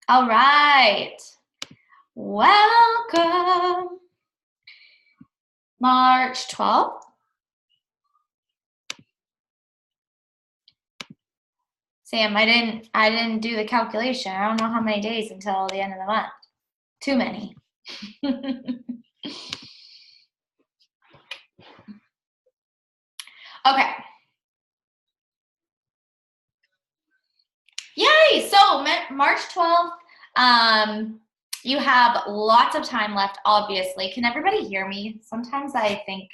All right. Welcome. March 12th. Sam, I didn't do the calculation. I don't know how many days until the end of the month. Too many. Okay. Yay! So March 12th, you have lots of time left, obviously. Can everybody hear me? Sometimes I think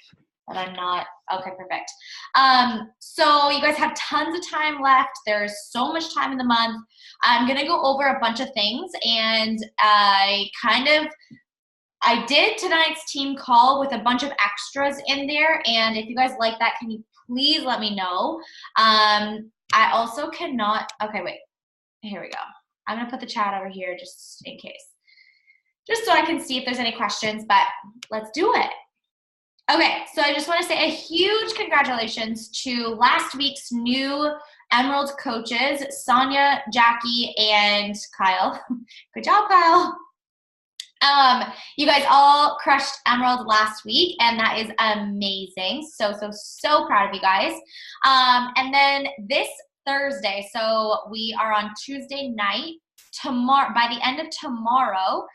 that I'm not. Okay, perfect. So you guys have tons of time left. There's so much time in the month. I'm gonna go over a bunch of things, and I did tonight's team call with a bunch of extras in there, and if you guys like that, can you please let me know? I also cannot, okay, wait, here we go. I'm gonna put the chat over here just in case. Just so I can see if there's any questions, but let's do it. Okay, so I just wanna say a huge congratulations to last week's new Emerald coaches, Sonia, Jackie, and Kyle. Good job, Kyle. You guys all crushed Emerald last week, and that is amazing. So proud of you guys. And then this Thursday, so we are on Tuesday night. Tomorrow, by the end of tomorrow,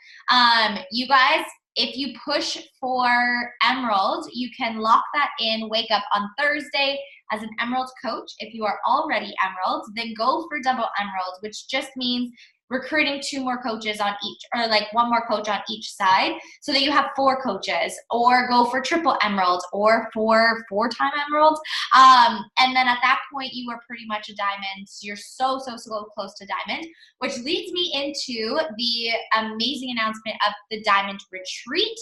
you guys, if you push for Emerald, you can lock that in, wake up on Thursday as an Emerald coach. If you are already Emerald, then go for double Emerald, which just means recruiting 2 more coaches on each, or like 1 more coach on each side, so that you have 4 coaches, or go for triple Emerald, or for 4-time Emerald. And then at that point, you are pretty much a diamond. You're so close to diamond, which leads me into the amazing announcement of the diamond retreat.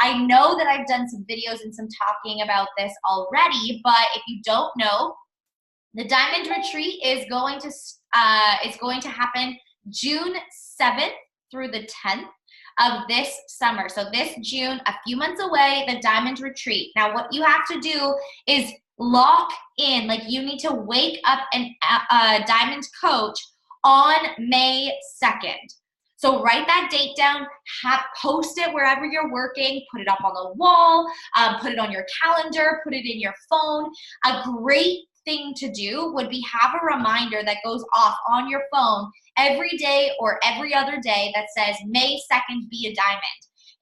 I know that I've done some videos and some talking about this already, but if you don't know, the diamond retreat is going to happen June 7th through the 10th of this summer. So this June, a few months away, the diamond retreat. Now what you have to do is lock in, like you need to wake up a diamond coach on May 2nd. So write that date down, post it wherever you're working, put it up on the wall, put it on your calendar, put it in your phone. A great thing to do would be have a reminder that goes off on your phone every day or every other day that says May 2nd be a diamond.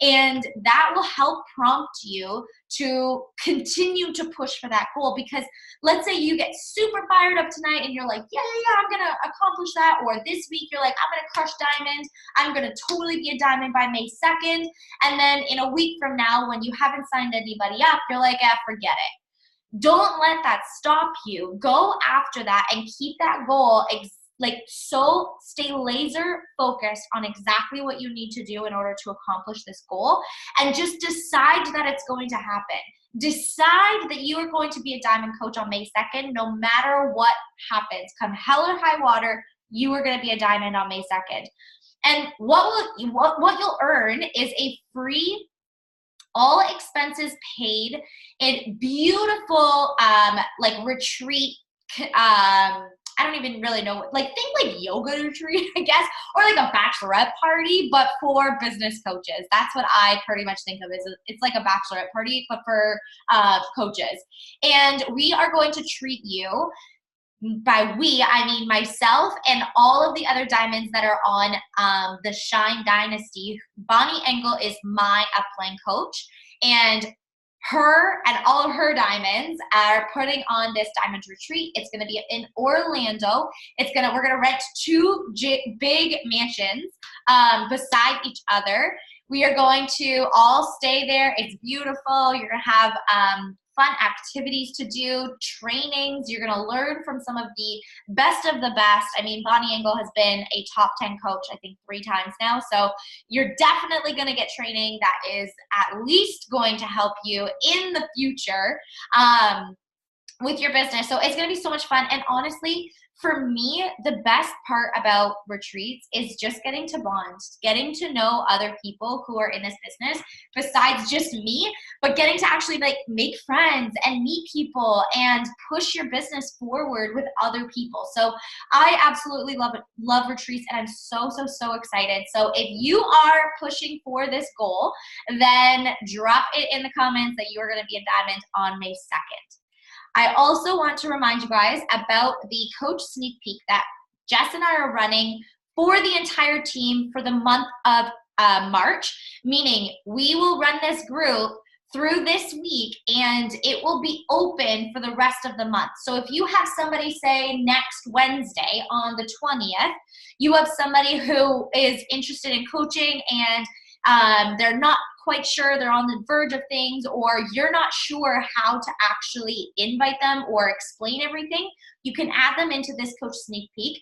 And that will help prompt you to continue to push for that goal, because let's say you get super fired up tonight and you're like, yeah, I'm gonna accomplish that. Or this week you're like, I'm gonna crush diamond. I'm gonna totally be a diamond by May 2nd. And then in a week from now, when you haven't signed anybody up, you're like, forget it. Don't let that stop you. Go after that and keep that goal stay laser focused on exactly what you need to do in order to accomplish this goal, and just decide that it's going to happen. Decide that you are going to be a diamond coach on May 2nd, no matter what happens. Come hell or high water, you are going to be a diamond on May 2nd. And what you'll earn is a free, all expenses paid, in beautiful retreat. I don't even really know, think like yoga retreat, I guess, or like a bachelorette party, but for business coaches. That's what I pretty much think of as it's like a bachelorette party, but for coaches. And we are going to treat you, by we, I mean myself and all of the other diamonds that are on the Shine Dynasty. Bonnie Engel is my upline coach, and her and all of her diamonds are putting on this diamond retreat. It's going to be in Orlando. We're going to rent 2 big mansions beside each other. We are going to all stay there. It's beautiful. You're going to have fun activities to do, trainings. You're going to learn from some of the best of the best. I mean, Bonnie Engel has been a top 10 coach, I think 3 times now. So you're definitely going to get training that is at least going to help you in the future with your business. So it's going to be so much fun. And honestly, for me, the best part about retreats is just getting to bond, getting to know other people who are in this business besides just me, but getting to actually like make friends and meet people and push your business forward with other people. So I absolutely love retreats, and I'm so excited. So if you are pushing for this goal, then drop it in the comments that you are going to be a diamond on May 2nd. I also want to remind you guys about the coach sneak peek that Jess and I are running for the entire team for the month of March, meaning we will run this group through this week and it will be open for the rest of the month. So if you have somebody, say next Wednesday on the 20th, you have somebody who is interested in coaching and they're not quite sure, they're on the verge of things, or you're not sure how to actually invite them or explain everything, you can add them into this coach sneak peek.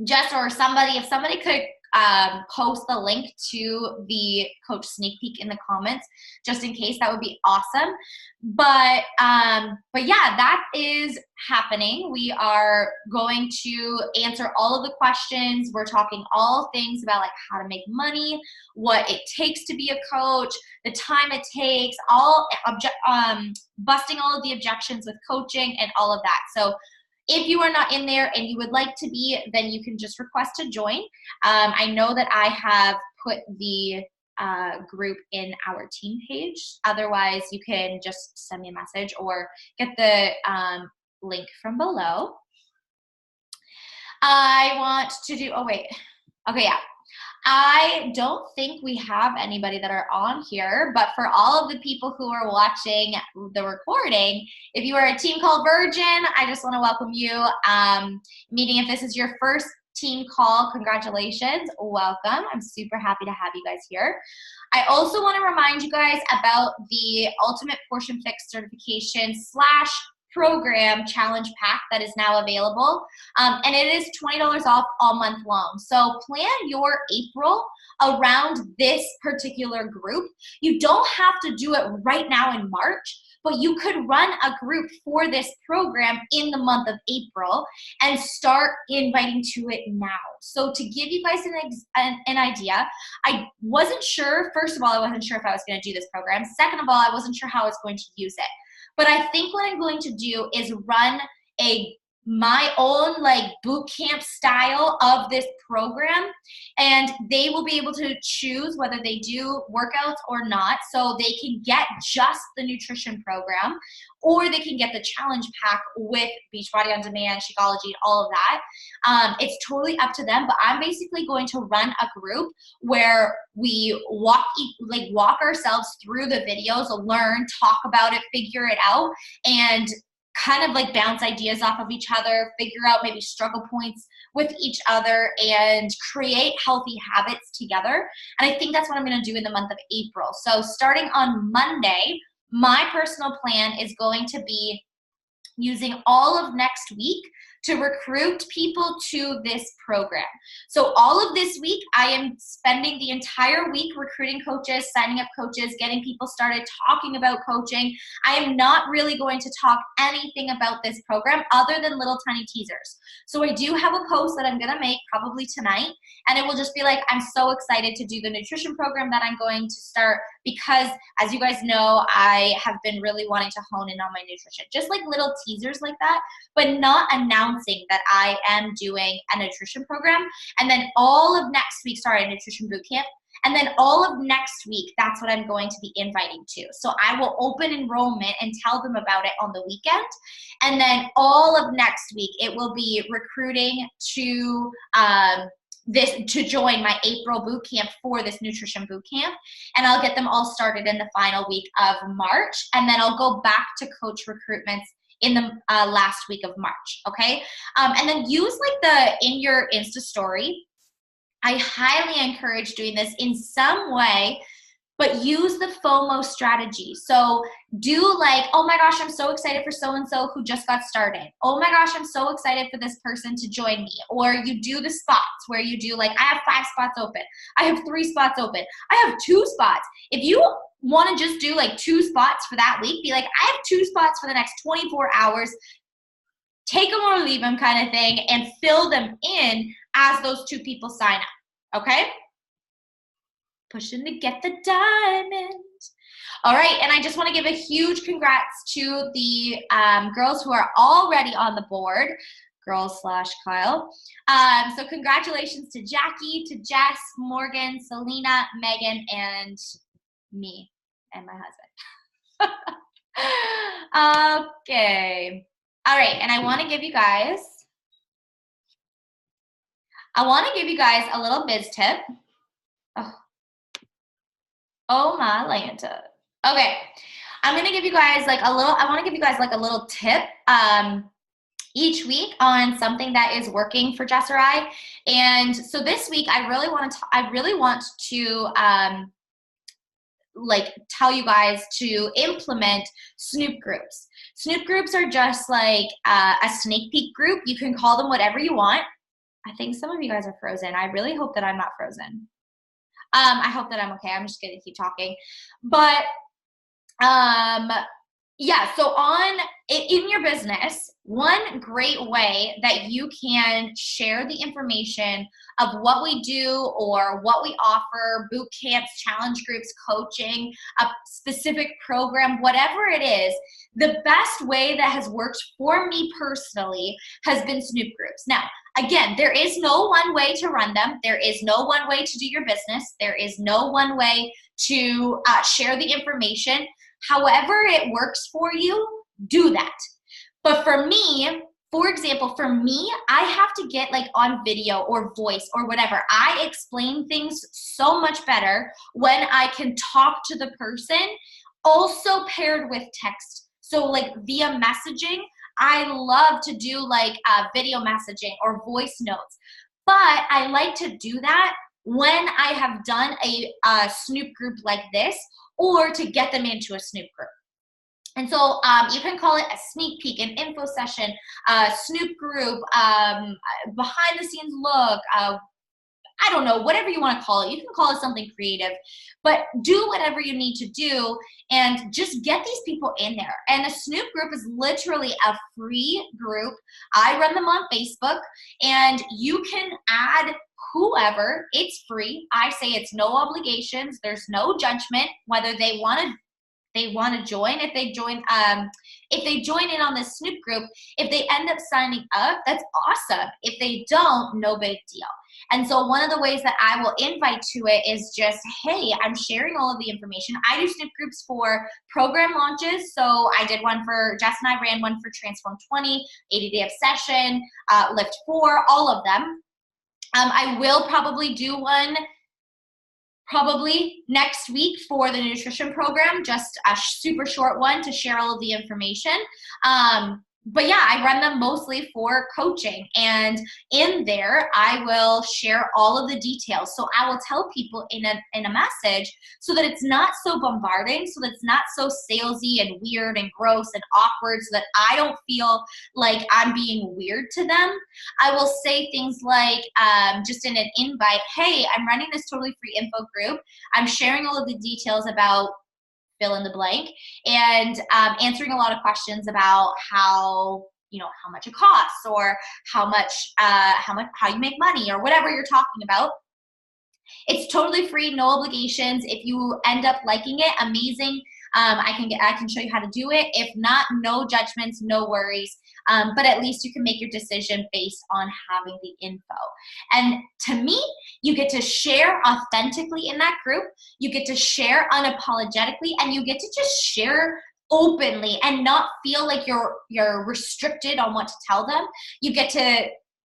Jess or somebody, if somebody could post the link to the coach sneak peek in the comments, just in case, that would be awesome. But yeah, that is happening. We are going to answer all of the questions. We're talking all things about like how to make money, what it takes to be a coach, the time it takes, busting all of the objections with coaching and all of that. So if you are not in there and you would like to be, then you can just request to join. I know that I have put the group in our team page. Otherwise, you can just send me a message or get the link from below. I want to do, okay, yeah. I don't think we have anybody that are on here, but for all of the people who are watching the recording, if you are a team called Virgin, I just want to welcome you. Meaning if this is your first team call, congratulations, welcome. I'm super happy to have you guys here. I also want to remind you guys about the Ultimate Portion Fix Certification / program challenge pack that is now available, and it is $20 off all month long. So plan your April around this particular group. You don't have to do it right now in March, but you could run a group for this program in the month of April and start inviting to it now. So to give you guys an idea, I wasn't sure, first of all, I wasn't sure if I was going to do this program. Second of all, I wasn't sure how I was going to use it. But I think what I'm going to do is run my own like boot camp style of this program, and they will be able to choose whether they do workouts or not. So they can get just the nutrition program, or they can get the challenge pack with Beachbody On Demand, Shakeology, and all of that. It's totally up to them, but I'm basically going to run a group where we walk ourselves through the videos, learn, talk about it, figure it out, and kind of like bounce ideas off of each other, figure out maybe struggle points with each other, and create healthy habits together. And I think that's what I'm going to do in the month of April. So starting on Monday, my personal plan is going to be using all of next week to recruit people to this program. So all of this week, I am spending the entire week recruiting coaches, signing up coaches, getting people started talking about coaching. I am not really going to talk anything about this program other than little tiny teasers. So I do have a post that I'm gonna make probably tonight, and it will just be like, I'm so excited to do the nutrition program that I'm going to start, because as you guys know, I have been really wanting to hone in on my nutrition. Just like little teasers like that, but not announcing that I am doing a nutrition program. And then all of next week, a nutrition boot camp. And then all of next week, that's what I'm going to be inviting to. So I will open enrollment and tell them about it on the weekend. And then all of next week, it will be recruiting to join my April boot camp for this nutrition boot camp. And I'll get them all started in the final week of March. And then I'll go back to coach recruitments in the last week of March, okay? And then use like in your Insta story, I highly encourage doing this in some way, but use the FOMO strategy. So do like, oh my gosh, I'm so excited for so-and-so who just got started. Oh my gosh, I'm so excited for this person to join me. Or you do the spots where you do like, I have 5 spots open. I have 3 spots open. I have 2 spots. If you want to just do like 2 spots for that week, be like, I have 2 spots for the next 24 hours. take them or leave them kind of thing, and fill them in as those 2 people sign up, okay? Pushing to get the diamond. All right, and I just want to give a huge congrats to the girls who are already on the board, girls/Kyle. So congratulations to Jackie, to Jess, Morgan, Selena, Megan, and me and my husband. Okay. All right, and I want to give you guys a little biz tip. Oh my Lanta. Okay. I'm going to give you guys like a little tip each week on something that is working for Jess or I. And so this week I really want to like tell you guys to implement Snoop groups. Snoop groups are just like a sneak peek group. You can call them whatever you want. I think some of you guys are frozen. I really hope that I'm not frozen. I hope that I'm okay. I'm just going to keep talking. But yeah, so in your business, one great way that you can share the information of what we do or what we offer, boot camps, challenge groups, coaching, a specific program, whatever it is, the best way that has worked for me personally has been Snoop groups. Now, again, there is no one way to run them. There is no one way to do your business. There is no one way to share the information. However it works for you, do that. But for me, for example, I have to get like on video or voice or whatever. I explain things so much better when I can talk to the person, also paired with text. So like via messaging, I love to do like video messaging or voice notes. But I like to do that when I have done a Snoop group like this, or to get them into a Snoop group. And so you can call it a sneak peek, an info session, a Snoop group, behind the scenes look, I don't know, whatever you want to call it. You can call it something creative, but do whatever you need to do and just get these people in there. And a Snoop group is literally a free group. I run them on Facebook, and you can add whoever. It's free. I say it's no obligations. There's no judgment whether they want to join. If they join in on this Snoop group, if they end up signing up, that's awesome. If they don't, no big deal. And so one of the ways that I will invite to it is just, hey, I'm sharing all of the information. I do Snoop groups for program launches. So I did one for, Jess and I ran one for Transform 20, 80-Day Obsession, Lift 4, all of them. I will probably do one next week for the nutrition program, just a super short one to share all of the information. But yeah, I run them mostly for coaching, and in there I will share all of the details. So I will tell people in a message so that it's not so bombarding, so that it's not so salesy and weird and gross and awkward, so that I don't feel like I'm being weird to them. I will say things like, just in an invite, hey, I'm running this totally free info group. I'm sharing all of the details about fill in the blank, and answering a lot of questions about how much it costs, or how you make money, or whatever you're talking about. It's totally free, no obligations. If you end up liking it, amazing. I can show you how to do it. If not, no judgments, no worries. But at least you can make your decision based on having the info. And to me, you get to share authentically in that group. You get to share unapologetically, and you get to just share openly and not feel like you're restricted on what to tell them. You get to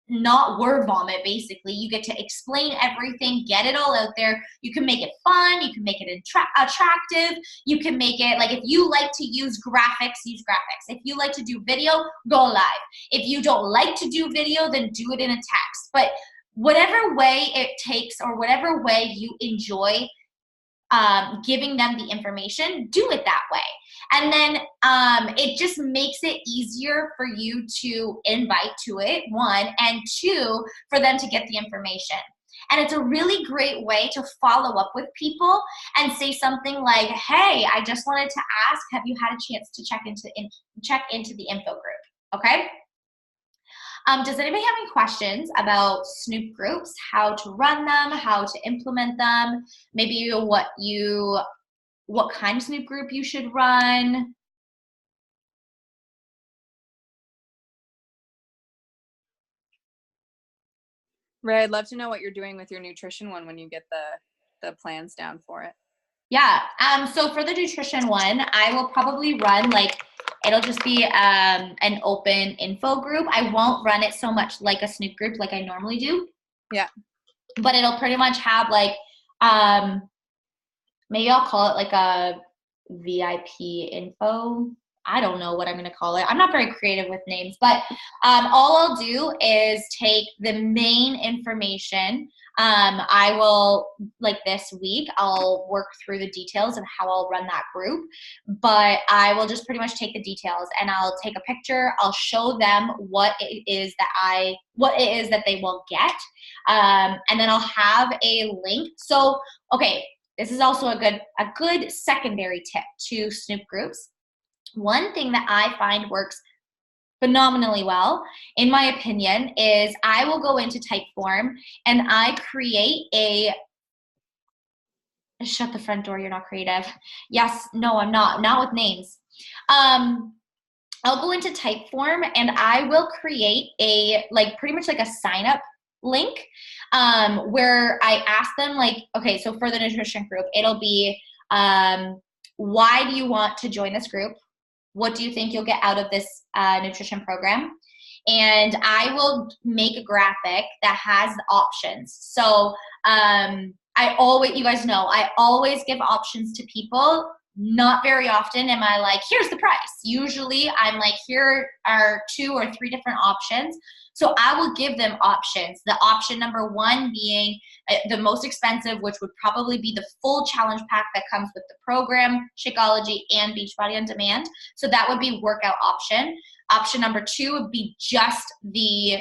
not word vomit, basically. You get to explain everything, get it all out there. You can make it fun, you can make it attractive, you can make it, like, if you like to use graphics, use graphics. If you like to do video, go live. If you don't like to do video, then do it in a text. But whatever way it takes, or whatever way you enjoy giving them the information, do it that way. And then it just makes it easier for you to invite to it, one, and two, for them to get the information. And it's a really great way to follow up with people and say something like, hey, I just wanted to ask, have you had a chance to check into the info group? Okay? Does anybody have any questions about Snoop groups, how to run them, how to implement them, maybe what kind of Snoop group you should run? Ray, I'd love to know what you're doing with your nutrition one when you get the plans down for it. Yeah. So for the nutrition one, I will probably run it'll just be an open info group. I won't run it so much like a Snoop group like I normally do. Yeah. But it'll pretty much have maybe I'll call it like a VIP info. I don't know what I'm going to call it. I'm not very creative with names, but all I'll do is take the main information. I will, like this week, I'll work through the details of how I'll run that group, but I will just pretty much take the details and I'll take a picture. I'll show them what it is that they will get. And then I'll have a link. So, okay, this is also a good secondary tip to Snoop groups. One thing that I find works phenomenally well, in my opinion, is I will go into Typeform and I create shut the front door, you're not creative. Yes, no, I'm not with names. I'll go into Typeform and I will create pretty much like a sign up link where I ask them okay, so for the nutrition group, it'll be why do you want to join this group? What do you think you'll get out of this nutrition program? And I will make a graphic that has the options. So you guys know, I always give options to people. Not very often am I like, here's the price. Usually I'm like, here are 2 or 3 different options. So I will give them options. The option number 1 being the most expensive, which would probably be the full challenge pack that comes with the program, Shakeology, and Beachbody on Demand. So that would be workout option. Option number 2 would be just the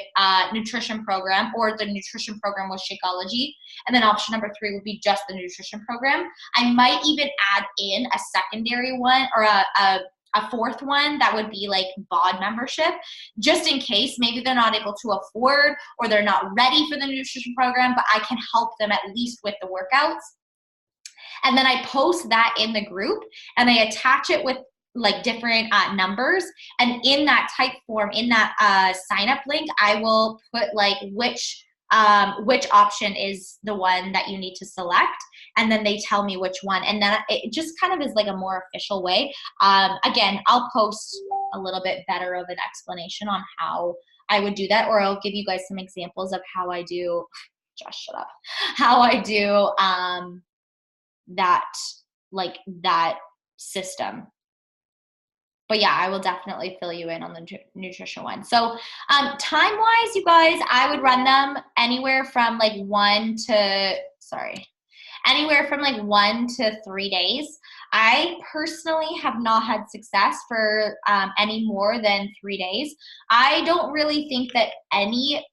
nutrition program or the nutrition program with Shakeology. And then option number 3 would be just the nutrition program. I might even add in a secondary one or a 4th one that would be like BOD membership, just in case maybe they're not able to afford or they're not ready for the nutrition program, but I can help them at least with the workouts. And then I post that in the group and I attach it with different numbers. And in that Typeform, in that sign up link, I will put which option is the one that you need to select. And then they tell me which one. And then it just kind of is like a more official way. Again, I'll post a little bit better of an explanation on how I would do that, or I'll give you guys some examples of how I do, Josh, shut up, how I do that system. But yeah, I will definitely fill you in on the nutrition one. So time-wise, you guys, I would run them anywhere from 1 to 3 days. I personally have not had success for any more than 3 days. I don't really think that any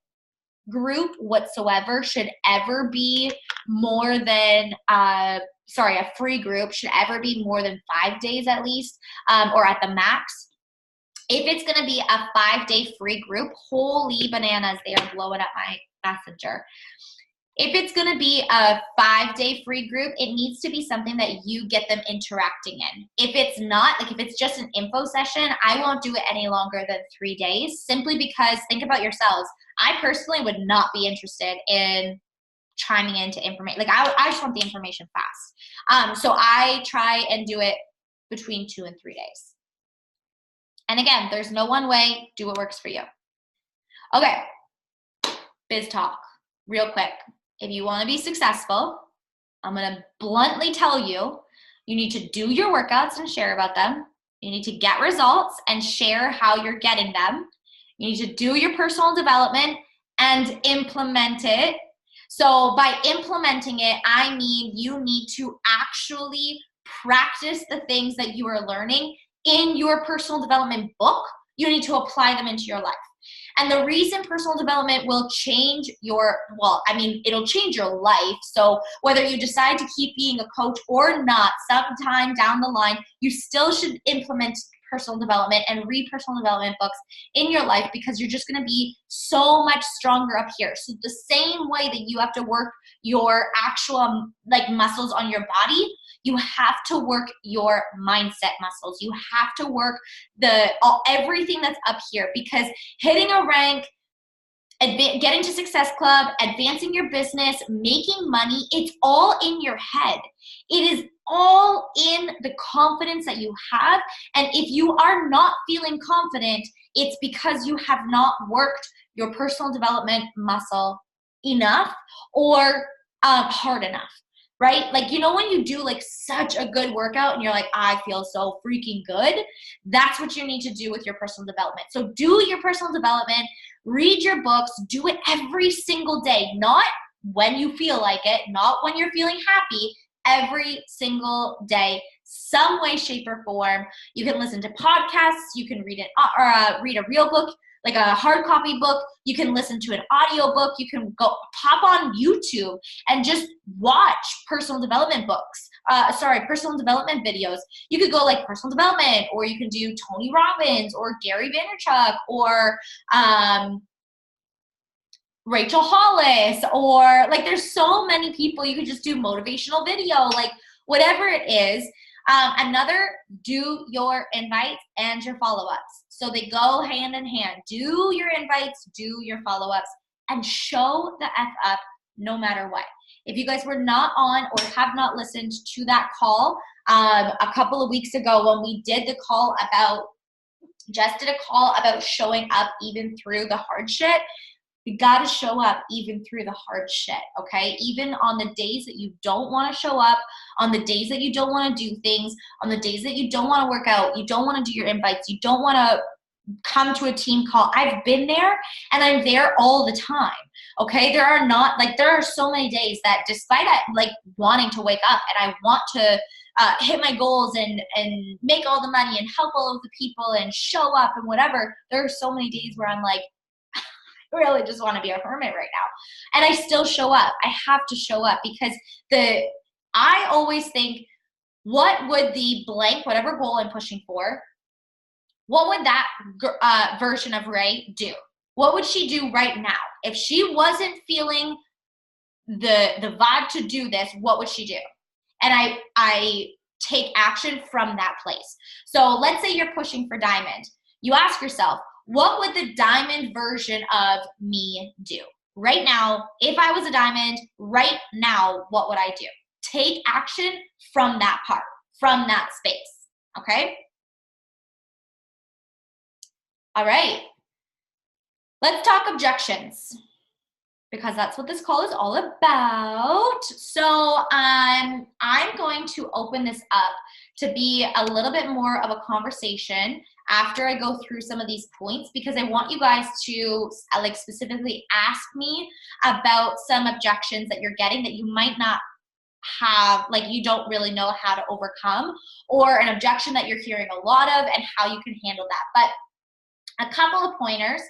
group whatsoever should ever be more than a free group should ever be more than 5 days at least, or at the max. If it's going to be a 5-day free group, holy bananas, they are blowing up my messenger. If it's going to be a 5-day free group, it needs to be something that you get them interacting in. If it's not, if it's just an info session, I won't do it any longer than 3 days, simply because, think about yourselves, I personally would not be interested in chiming into information. I just want the information fast. So I try and do it between 2 and 3 days. And again, there's no one way. Do what works for you. Okay, biz talk, real quick. If you want to be successful, I'm going to bluntly tell you, you need to do your workouts and share about them. You need to get results and share how you're getting them. You need to do your personal development and implement it. So by implementing it, I mean you need to actually practice the things that you are learning in your personal development book. You need to apply them into your life. And the reason personal development will change it'll change your life. So whether you decide to keep being a coach or not, sometime down the line, you still should implement personal development and read personal development books in your life, because you're just going to be so much stronger up here. So the same way that you have to work your actual like muscles on your body, you have to work your mindset muscles. You have to work everything that's up here, because hitting a rank, getting to Success Club, advancing your business, making money, it's all in your head. It is all in the confidence that you have. And if you are not feeling confident, it's because you have not worked your personal development muscle enough or hard enough. Right? Like, you know, when you do like such a good workout and you're like, I feel so freaking good, that's what you need to do with your personal development. So do your personal development, read your books, do it every single day, not when you feel like it, not when you're feeling happy, every single day, some way, shape, or form. You can listen to podcasts, you can read read a real book, like a hard copy book, you can listen to an audio book, you can go pop on YouTube and just watch personal development personal development videos. You could go like personal development, or you can do Tony Robbins or Gary Vaynerchuk or Rachel Hollis, or like there's so many people. You could just do motivational video, like whatever it is. Do your invites and your follow-ups. So they go hand in hand. Do your invites, do your follow-ups, and show the F up no matter what. If you guys were not on or have not listened to that call a couple of weeks ago when we did the call about, showing up even through the hard shit, you got to show up even through the hard shit, okay? Even on the days that you don't want to show up, on the days that you don't want to do things, on the days that you don't want to work out, you don't want to do your invites, you don't want to come to a team call. I've been there, and I'm there all the time, okay? There are so many days that despite like wanting to wake up and I want to hit my goals and make all the money and help all of the people and show up and whatever, there are so many days where I'm like, really just want to be a hermit right now. And I still show up. I have to show up, because I always think, what would the blank, whatever goal I'm pushing for, what would that version of Ray do? What would she do right now? If she wasn't feeling the vibe to do this, what would she do? And I take action from that place. So let's say you're pushing for diamond. You ask yourself, what would the diamond version of me do? Right now, if I was a diamond, right now, what would I do? Take action from that part, from that space, okay? All right. Let's talk objections, because that's what this call is all about. So I'm going to open this up to be a little bit more of a conversation after I go through some of these points, because I want you guys to like specifically ask me about some objections that you're getting that you might not have, like you don't really know how to overcome, or an objection that you're hearing a lot of and how you can handle that. But a couple of pointers.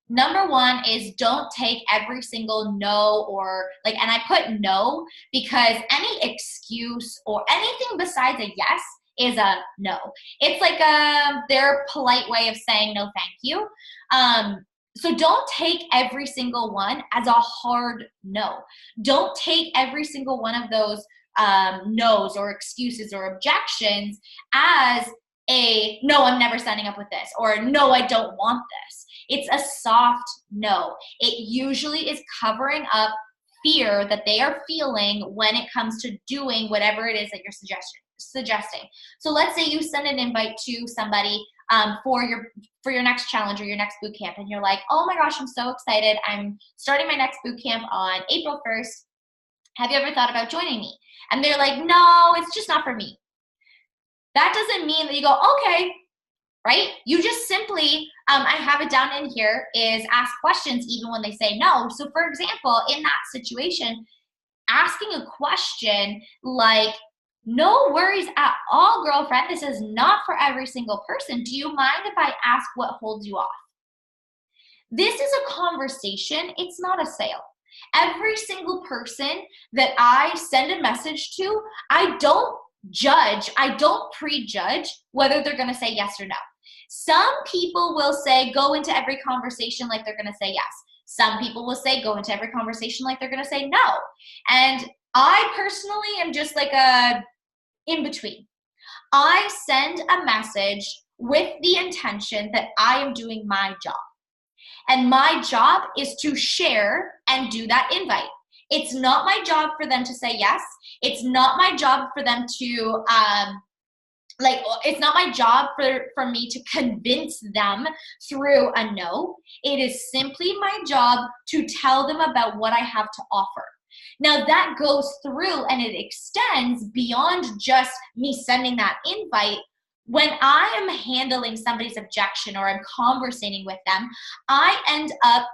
Number one is, don't take every single no, or like, and I put no because any excuse or anything besides a yes is a no. It's like their polite way of saying no thank you. So don't take every single one as a hard no. Don't take every single one of those no's or excuses or objections as a no, I'm never signing up with this, or no, I don't want this. It's a soft no. It usually is covering up fear that they are feeling when it comes to doing whatever it is that you're suggesting. So let's say you send an invite to somebody for your next challenge or your next boot camp, and you're like, oh my gosh, I'm so excited. I'm starting my next boot camp on April 1st. Have you ever thought about joining me? And they're like, no, it's just not for me. That doesn't mean that you go, okay, right? You just simply, I have it down in here, is ask questions even when they say no. So for example, in that situation, asking a question like, no worries at all, girlfriend, this is not for every single person. Do you mind if I ask what holds you off? This is a conversation, it's not a sale. Every single person that I send a message to, I don't judge, I don't prejudge whether they're going to say yes or no. Some people will say go into every conversation like they're going to say yes. Some people will say go into every conversation like they're going to say no. And I personally am just like a in between. I send a message with the intention that I am doing my job. And my job is to share and do that invite. It's not my job for them to say yes. It's not my job for them to it's not my job for me to convince them through a no. It is simply my job to tell them about what I have to offer. Now that goes through and it extends beyond just me sending that invite. When I am handling somebody's objection or I'm conversating with them, I end up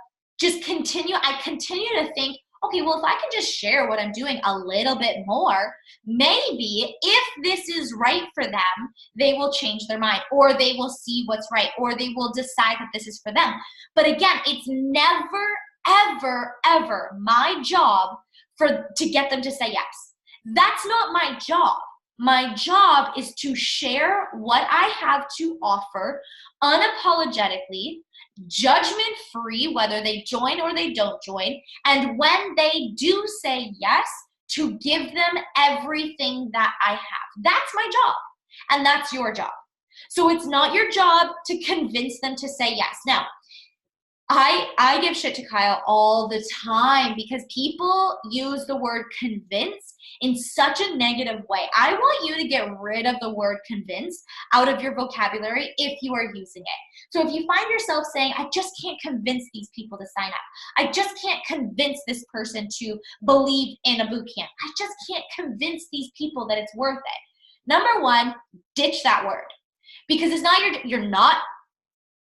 I continue to think, okay, well, if I can just share what I'm doing a little bit more, maybe if this is right for them, they will change their mind, or they will see what's right, or they will decide that this is for them. But again, it's never, ever, ever my job to get them to say yes. That's not my job. My job is to share what I have to offer unapologetically, judgment-free, whether they join or they don't join. And when they do say yes, to give them everything that I have. That's my job. And that's your job. So it's not your job to convince them to say yes. Now, I give shit to Kyle all the time because people use the word convince in such a negative way. I want you to get rid of the word convince out of your vocabulary if you are using it. So if you find yourself saying, I just can't convince these people to sign up. I just can't convince this person to believe in a boot camp. I just can't convince these people that it's worth it. Number one, ditch that word because it's not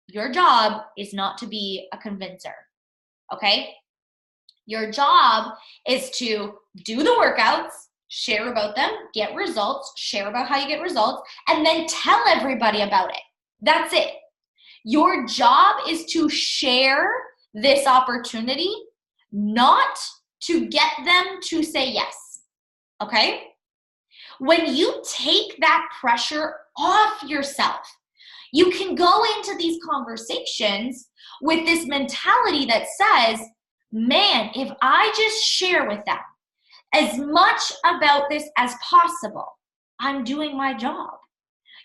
your job is not to be a convincer, okay? Your job is to do the workouts, share about them, get results, share about how you get results, and then tell everybody about it. That's it. Your job is to share this opportunity, not to get them to say yes, okay? When you take that pressure off yourself, you can go into these conversations with this mentality that says, man, if I just share with them as much about this as possible, I'm doing my job.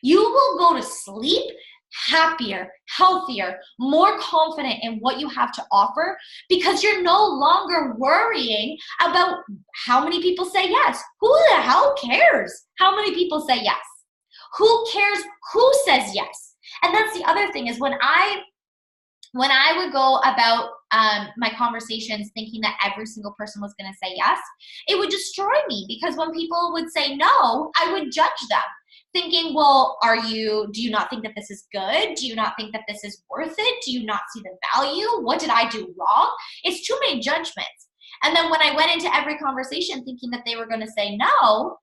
You will go to sleep happier, healthier, more confident in what you have to offer because you're no longer worrying about how many people say yes. Who the hell cares how many people say yes? Who cares who says yes? And that's the other thing is when I would go about my conversations thinking that every single person was going to say yes, it would destroy me because when people would say no, I would judge them thinking, well, do you not think that this is good? Do you not think that this is worth it? Do you not see the value? What did I do wrong? It's too many judgments. And then when I went into every conversation thinking that they were going to say no,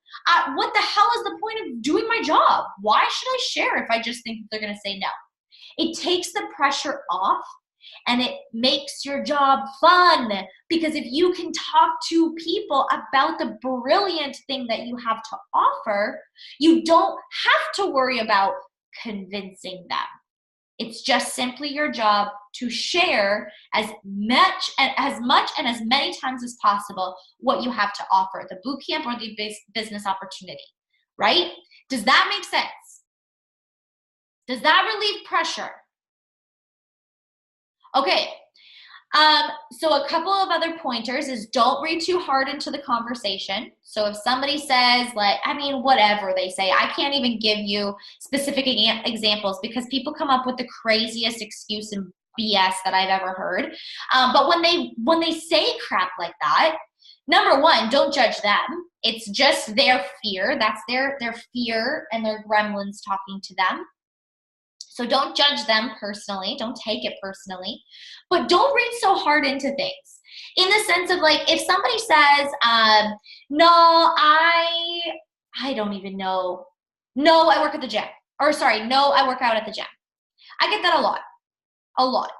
what the hell is the point of doing my job? Why should I share if I just think that they're going to say no? It takes the pressure off and it makes your job fun because if you can talk to people about the brilliant thing that you have to offer, you don't have to worry about convincing them. It's just simply your job to share as much and as many times as possible what you have to offer, the boot camp or the business opportunity, right? Does that make sense? Does that relieve pressure? Okay. So a couple of other pointers is don't read too hard into the conversation. So if somebody says whatever they say, I can't even give you specific examples because people come up with the craziest excuse and BS that I've ever heard. But when they say crap like that, number one, don't judge them. It's just their fear. That's their fear and their gremlins talking to them. So don't judge them personally. Don't take it personally. But don't read so hard into things. In the sense of if somebody says, no, I don't even know. No, I work at the gym. Or sorry, no, I work out at the gym. I get that a lot. A lot.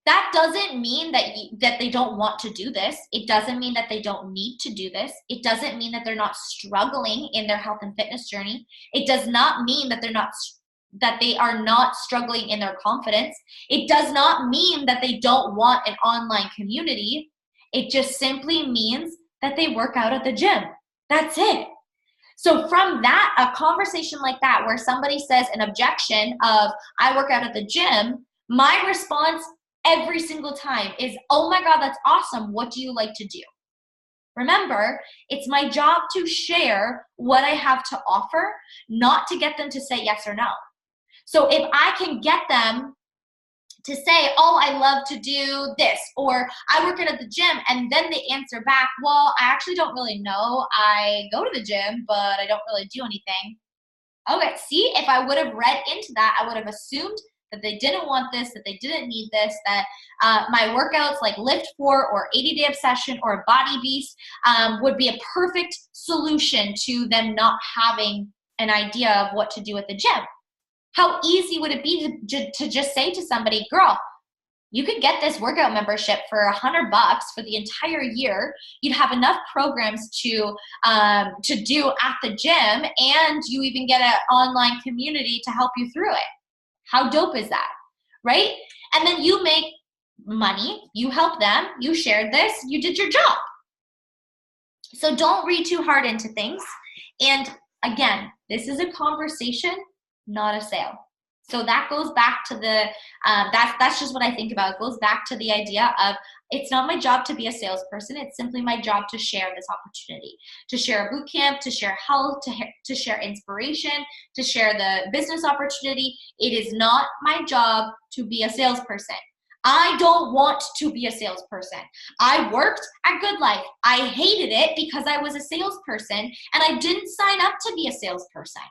That doesn't mean that they don't want to do this. It doesn't mean that they don't need to do this. It doesn't mean that they're not struggling in their health and fitness journey. It does not mean that they are not struggling in their confidence. It does not mean that they don't want an online community. It just simply means that they work out at the gym. That's it. So from that, a conversation like that where somebody says an objection of, I work out at the gym, my response every single time is, oh my God, that's awesome. What do you like to do? Remember, it's my job to share what I have to offer, not to get them to say yes or no. So if I can get them to say, oh, I love to do this, or I work out at the gym, and then they answer back, well, I actually don't really know. I go to the gym, but I don't really do anything. Okay, see, if I would have read into that, I would have assumed that they didn't want this, that they didn't need this, that my workouts like Lift 4 or 80-Day Obsession or Body Beast would be a perfect solution to them not having an idea of what to do at the gym. How easy would it be to just say to somebody, girl, you could get this workout membership for $100 for the entire year. You'd have enough programs to do at the gym, and you even get an online community to help you through it. How dope is that, right? And then you make money, you help them, you shared this, you did your job. So don't read too hard into things. And again, this is a conversation, not a sale. So that goes back to the, that's just what I think about. It goes back to the idea of, it's not my job to be a salesperson. It's simply my job to share this opportunity, to share a boot camp, to share health, to share inspiration, to share the business opportunity. It is not my job to be a salesperson. I don't want to be a salesperson. I worked at Good Life. I hated it because I was a salesperson and I didn't sign up to be a salesperson.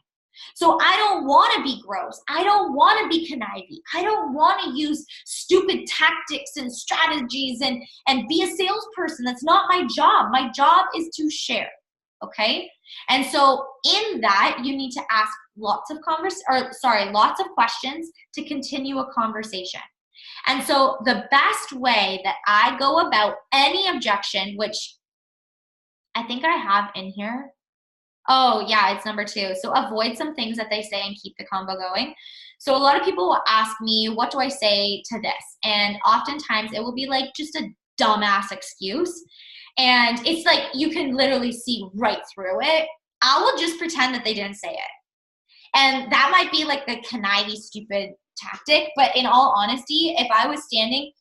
So I don't want to be gross. I don't want to be conniving. I don't want to use stupid tactics and strategies and be a salesperson. That's not my job. My job is to share. Okay? And so in that, you need to ask lots of questions to continue a conversation. And so the best way that I go about any objection, which I think I have in here. Oh, yeah, it's number 2. So avoid some things that they say and keep the convo going. So a lot of people will ask me, what do I say to this? And oftentimes it will be like just a dumbass excuse. And it's like you can literally see right through it. I will just pretend that they didn't say it. And that might be like a conniving, stupid tactic. But in all honesty, if I was standing,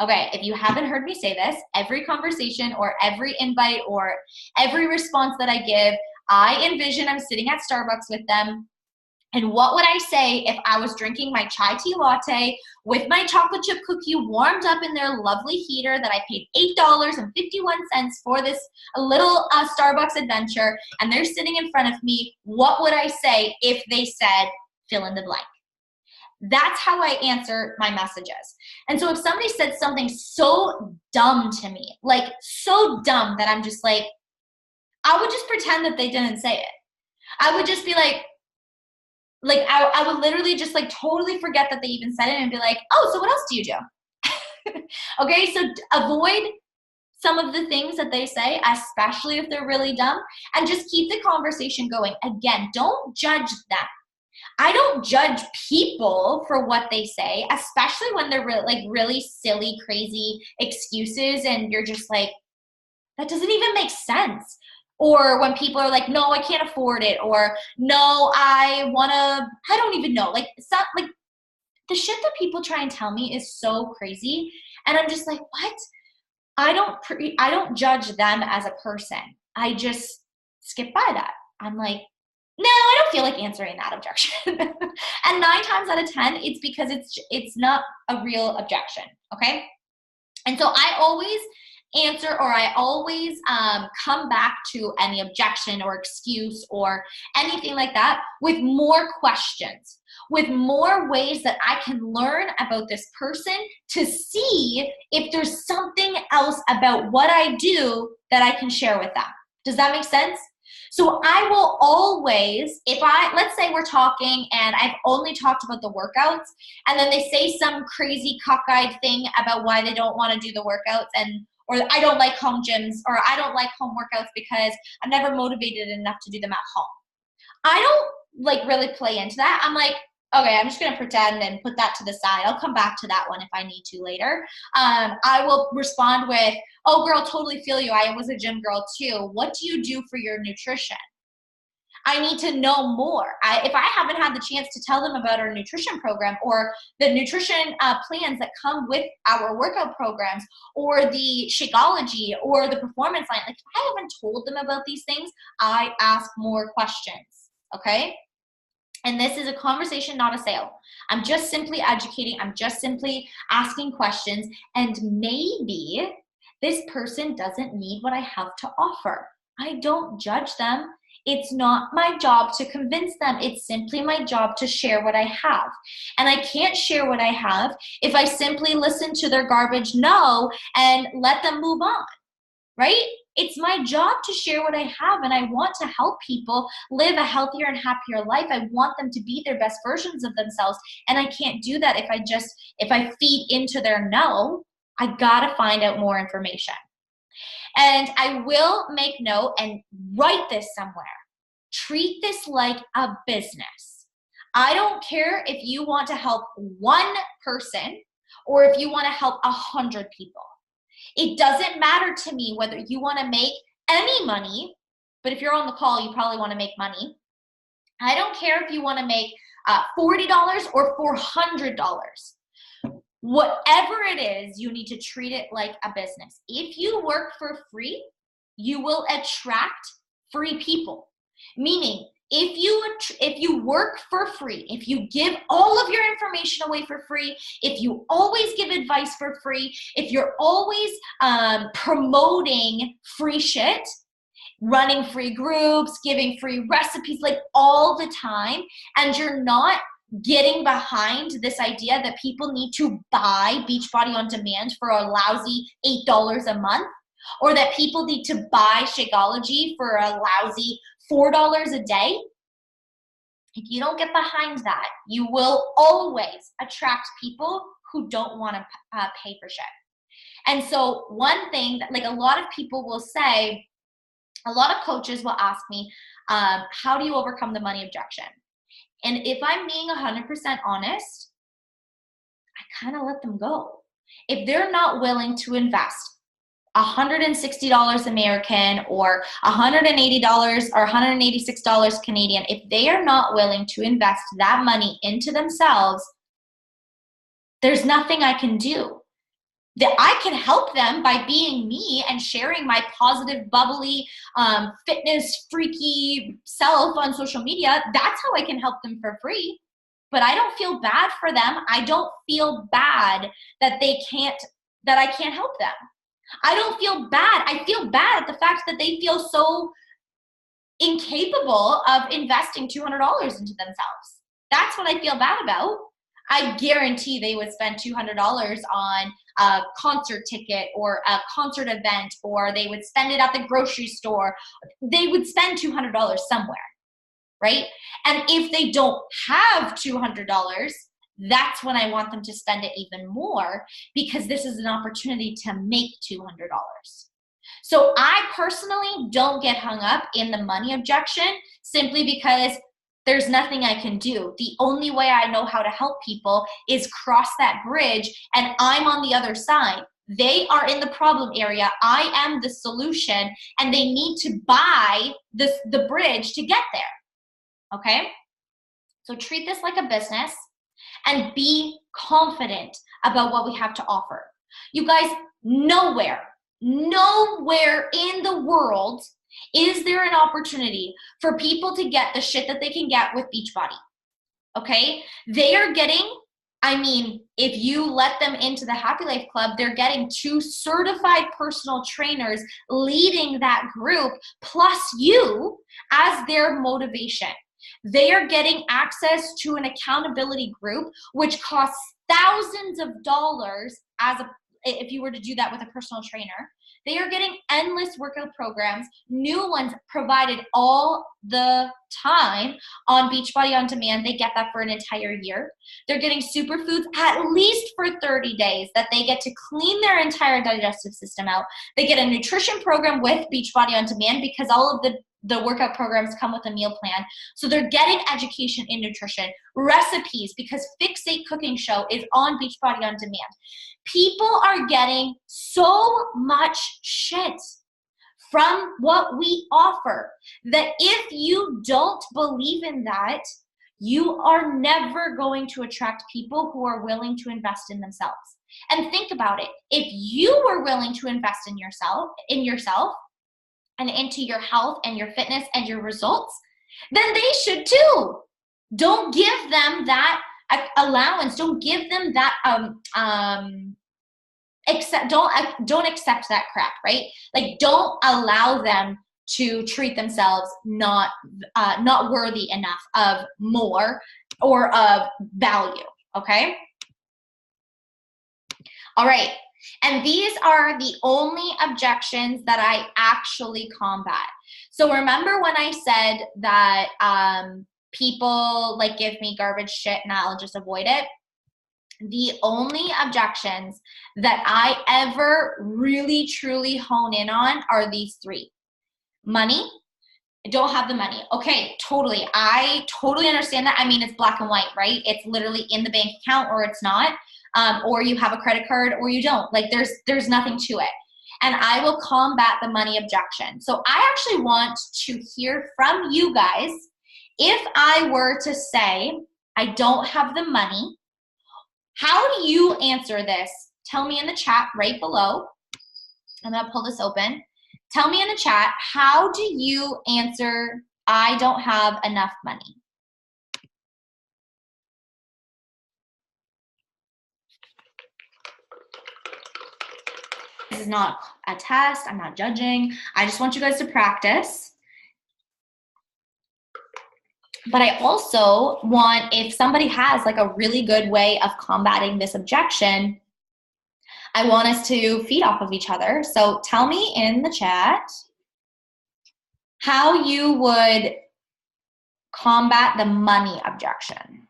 okay, if you haven't heard me say this, every conversation or every invite or every response that I give, I envision I'm sitting at Starbucks with them. And what would I say if I was drinking my chai tea latte with my chocolate chip cookie warmed up in their lovely heater that I paid $8.51 for this little Starbucks adventure, and they're sitting in front of me? What would I say if they said, fill in the blank? That's how I answer my messages. And so if somebody said something so dumb to me, like so dumb that I'm just like, I would just pretend that they didn't say it. I would just be like I would literally just like totally forget that they even said it and be like, oh, so what else do you do? Okay, so avoid some of the things that they say, especially if they're really dumb, and just keep the conversation going. Again, don't judge them. I don't judge people for what they say, especially when they're really silly, crazy excuses and you're just like, that doesn't even make sense. Or when people are like, no, I can't afford it. Or no, I don't even know. Like, it's not like the shit that people try and tell me is so crazy. And I'm just like, what? I don't judge them as a person. I just skip by that. I'm like, no, I don't feel like answering that objection. And 9 times out of 10, it's because it's not a real objection, okay? And so I always answer, or I always come back to any objection or excuse or anything like that with more questions, with more ways that I can learn about this person to see if there's something else about what I do that I can share with them. Does that make sense? So I will always, let's say we're talking and I've only talked about the workouts, and then they say some crazy cockeyed thing about why they don't want to do the workouts, or I don't like home gyms, or I don't like home workouts because I'm never motivated enough to do them at home. I don't like really play into that. I'm like, okay, I'm just going to pretend and put that to the side. I'll come back to that one if I need to later. I will respond with, oh, girl, totally feel you. I was a gym girl too. What do you do for your nutrition? I need to know more. If I haven't had the chance to tell them about our nutrition program or the nutrition plans that come with our workout programs or the Shakeology or the performance line, like if I haven't told them about these things, I ask more questions, okay? And this is a conversation, not a sale. I'm just simply educating. I'm just simply asking questions. And maybe this person doesn't need what I have to offer. I don't judge them. It's not my job to convince them. It's simply my job to share what I have. And I can't share what I have if I simply listen to their garbage no and let them move on, right? It's my job to share what I have, and I want to help people live a healthier and happier life. I want them to be their best versions of themselves, and I can't do that if I feed into their no. I gotta find out more information. And I will make note and write this somewhere. Treat this like a business. I don't care if you want to help one person or if you want to help 100 people. It doesn't matter to me whether you want to make any money, but if you're on the call, you probably want to make money. I don't care if you want to make $40 or $400. Whatever it is, you need to treat it like a business. If you work for free, you will attract free people. Meaning, if you work for free, if you give all of your information away for free, if you always give advice for free, if you're always promoting free shit, running free groups, giving free recipes, like all the time, and you're not getting behind this idea that people need to buy Beachbody on demand for a lousy $8 a month, or that people need to buy Shakeology for a lousy $4 a day, if you don't get behind that, you will always attract people who don't want to pay for shit. And so one thing that, like, a lot of people will say, a lot of coaches will ask me, how do you overcome the money objection? And if I'm being 100% honest, I kind of let them go. If they're not willing to invest $160 American or $180 or $186 Canadian, if they are not willing to invest that money into themselves, there's nothing I can do. That I can help them by being me and sharing my positive, bubbly, fitness, freaky self on social media. That's how I can help them for free. But I don't feel bad for them. I don't feel bad that I can't help them. I don't feel bad. I feel bad at the fact that they feel so incapable of investing $200 into themselves. That's what I feel bad about. I guarantee they would spend $200 on a concert ticket or a concert event, or they would spend it at the grocery store. They would spend $200 somewhere, right? And if they don't have $200, that's when I want them to spend it even more, because this is an opportunity to make $200. So I personally don't get hung up in the money objection simply because there's nothing I can do. The only way I know how to help people is cross that bridge, and I'm on the other side. They are in the problem area. I am the solution, and they need to buy the bridge to get there, okay? So treat this like a business and be confident about what we have to offer. You guys, nowhere in the world is there an opportunity for people to get the shit that they can get with Beachbody, okay? They are getting, if you let them into the Happy Life Club, they're getting 2 certified personal trainers leading that group, plus you as their motivation. They are getting access to an accountability group, which costs thousands of dollars if you were to do that with a personal trainer. They are getting endless workout programs, new ones provided all the time on Beachbody On Demand. They get that for an entire year. They're getting superfoods at least for 30 days that they get to clean their entire digestive system out. They get a nutrition program with Beachbody On Demand because all of the workout programs come with a meal plan. So they're getting education in nutrition, recipes, because Fixate Cooking Show is on Beachbody On Demand. People are getting so much shit from what we offer that if you don't believe in that, you are never going to attract people who are willing to invest in themselves. And think about it. If you were willing to invest in yourself, and into your health and your fitness and your results, then they should too. Don't give them that allowance. Don't give them that don't accept that crap, right? Like, don't allow them to treat themselves not worthy enough of more or of value, okay? All right. And these are the only objections that I actually combat. So remember when I said that people like give me garbage shit and I'll just avoid it? The only objections that I ever really truly hone in on are these three. Money. I don't have the money. Okay, totally. I totally understand that. I mean, it's black and white, right? It's literally in the bank account or it's not. Or you have a credit card or you don't. Like there's nothing to it. And I will combat the money objection. So I actually want to hear from you guys. If I were to say, I don't have the money, how do you answer this? Tell me in the chat right below. I'm gonna pull this open. Tell me in the chat, how do you answer, I don't have enough money? This is not a test. I'm not judging. I just want you guys to practice. But I also want, if somebody has like a really good way of combating this objection, I want us to feed off of each other. So tell me in the chat how you would combat the money objection.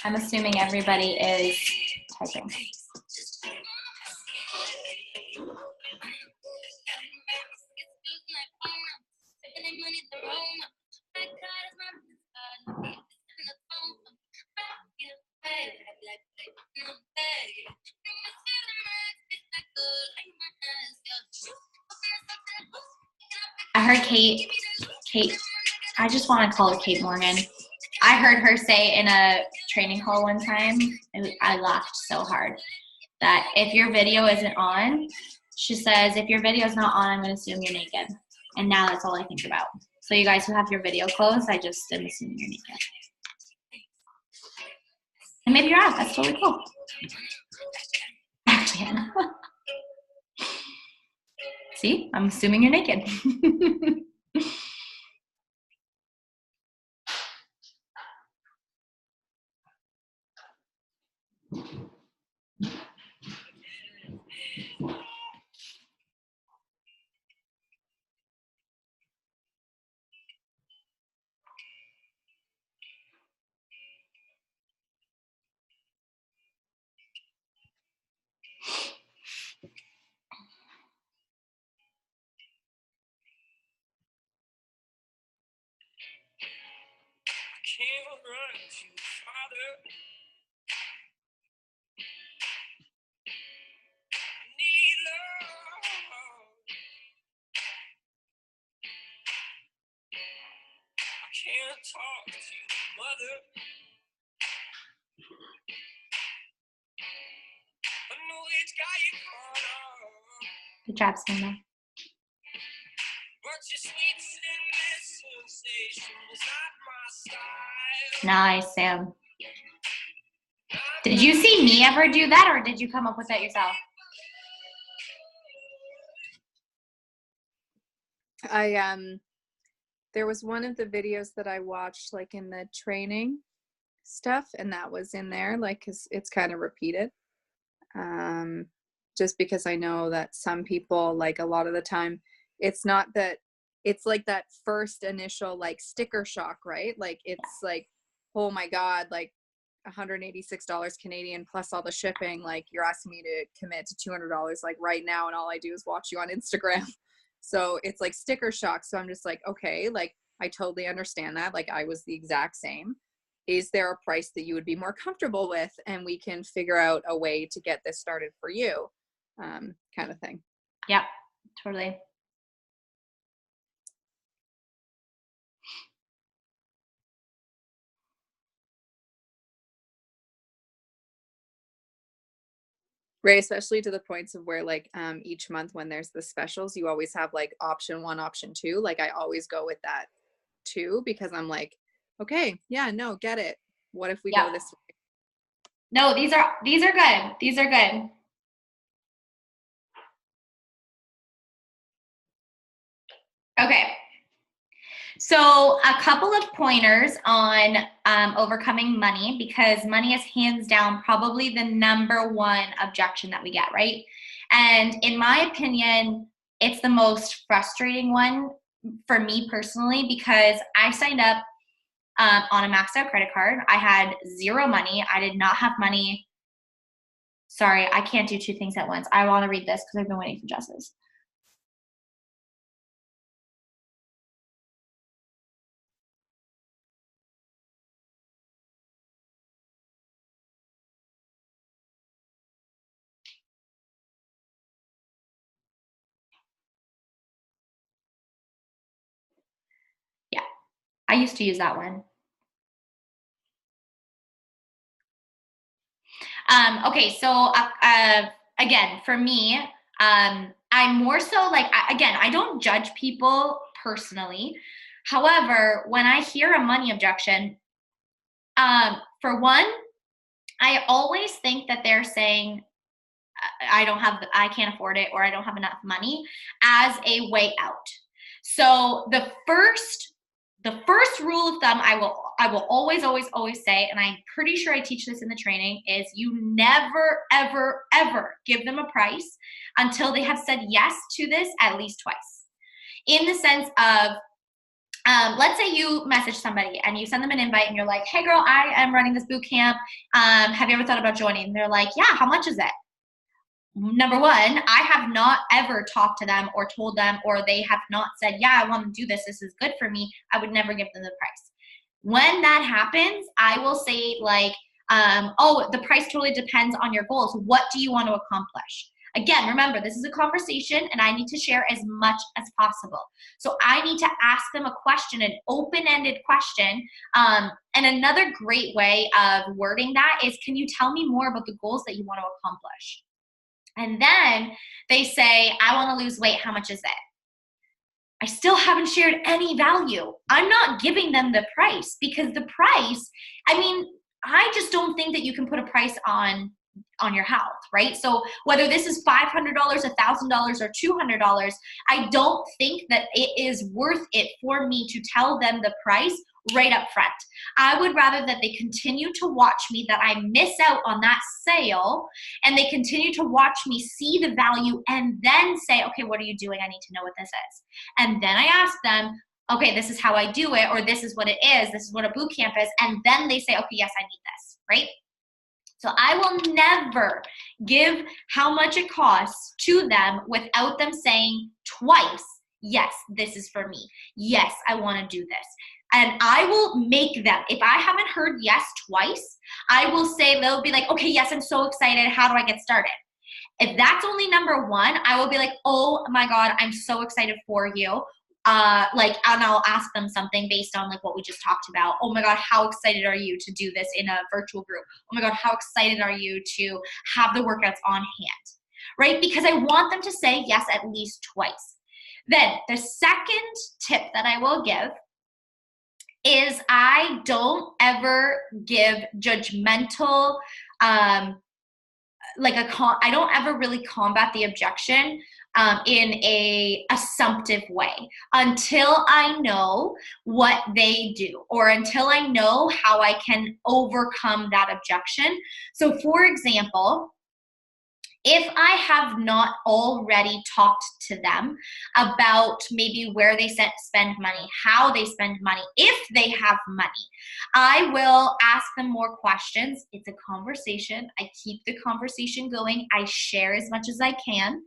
I'm assuming everybody is typing. I heard Kate, I just want to call her Kate Morgan. I heard her say in a training call one time, I laughed so hard, that if your video isn't on, she says, if your video is not on, I'm going to assume you're naked. And now that's all I think about. So you guys who have your video closed, I just am assuming you're naked. And maybe you're out. That's totally cool. See, I'm assuming you're naked. can't run too farther. Need love. I can't talk to mother. I know it's got you caught up. Good job, Simba. But your sweet sensation is not my style. Nice, Sam. Did you see me ever do that, or did you come up with that yourself? There was one of the videos that I watched, like in the training stuff, and that was in there, like, 'cause it's kind of repeated. Just because I know that some people, like, a lot of the time, it's not that, it's like that first initial, like, sticker shock, right? Like, it's like, oh my God, like $186 Canadian plus all the shipping. Like, you're asking me to commit to $200 like right now, and all I do is watch you on Instagram. So it's like sticker shock. So I'm just like, okay, like, I totally understand that. Like, I was the exact same. Is there a price that you would be more comfortable with? And we can figure out a way to get this started for you, kind of thing. Yep, totally. Right, especially to the points of where, like, each month when there's the specials, you always have like option 1, option 2. Like, I always go with that too, because I'm like, okay, yeah, no, get it. What if we Yep. go this way? No, these are good. These are good. Okay. So a couple of pointers on overcoming money, because money is hands down probably the #1 objection that we get, right? And in my opinion, it's the most frustrating one for me personally, because I signed up on a maxed out credit card. I had zero money. I did not have money. Sorry, I can't do two things at once. I want to read this because I've been waiting for Jess's. Yeah, I used to use that one. Okay, so again, for me, I'm more so like, again, I don't judge people personally. However, when I hear a money objection, for one, I always think that they're saying, I can't afford it, or I don't have enough money, as a way out. So the first rule of thumb I will always say, and I'm pretty sure I teach this in the training, is you never, ever, ever give them a price until they have said yes to this at least twice. In the sense of, let's say you message somebody and you send them an invite and you're like, hey girl, I am running this boot camp. Have you ever thought about joining? And they're like, yeah, how much is it? Number one, I have not ever talked to them or told them, or they have not said, yeah, I want to do this. This is good for me. I would never give them the price. When that happens, I will say, like, oh, the price totally depends on your goals. What do you want to accomplish? Again, remember, this is a conversation and I need to share as much as possible. So I need to ask them a question, an open-ended question. And another great way of wording that is, can you tell me more about the goals that you want to accomplish? And then they say, I want to lose weight. How much is it? I still haven't shared any value. I'm not giving them the price, because the price, I mean, I just don't think that you can put a price on your health, right? So whether this is $500, $1,000, or $200, I don't think that it is worth it for me to tell them the price right up front. I would rather that they continue to watch me, that I miss out on that sale, and they continue to watch me see the value and then say, okay, what are you doing? I need to know what this is. And then I ask them, okay, this is how I do it, or this is what it is, this is what a boot camp is. And then they say, okay, yes, I need this, right? So I will never give how much it costs to them without them saying twice, yes, this is for me. Yes, I want to do this. And I will make them. If I haven't heard yes twice, I will say, they'll be like, okay, yes, I'm so excited. How do I get started? If that's only number one, I will be like, oh my God, I'm so excited for you. And I'll ask them something based on like what we just talked about. Oh my God, how excited are you to do this in a virtual group? Oh my God, how excited are you to have the workouts on hand, right? Because I want them to say yes at least twice. Then the second tip that I will give is I don't ever give judgmental, I don't ever really combat the objection in a assumptive way until I know what they do or until I know how I can overcome that objection. So for example, if I have not already talked to them about maybe where they spend money, how they spend money, if they have money, I will ask them more questions. It's a conversation. I keep the conversation going. I share as much as I can.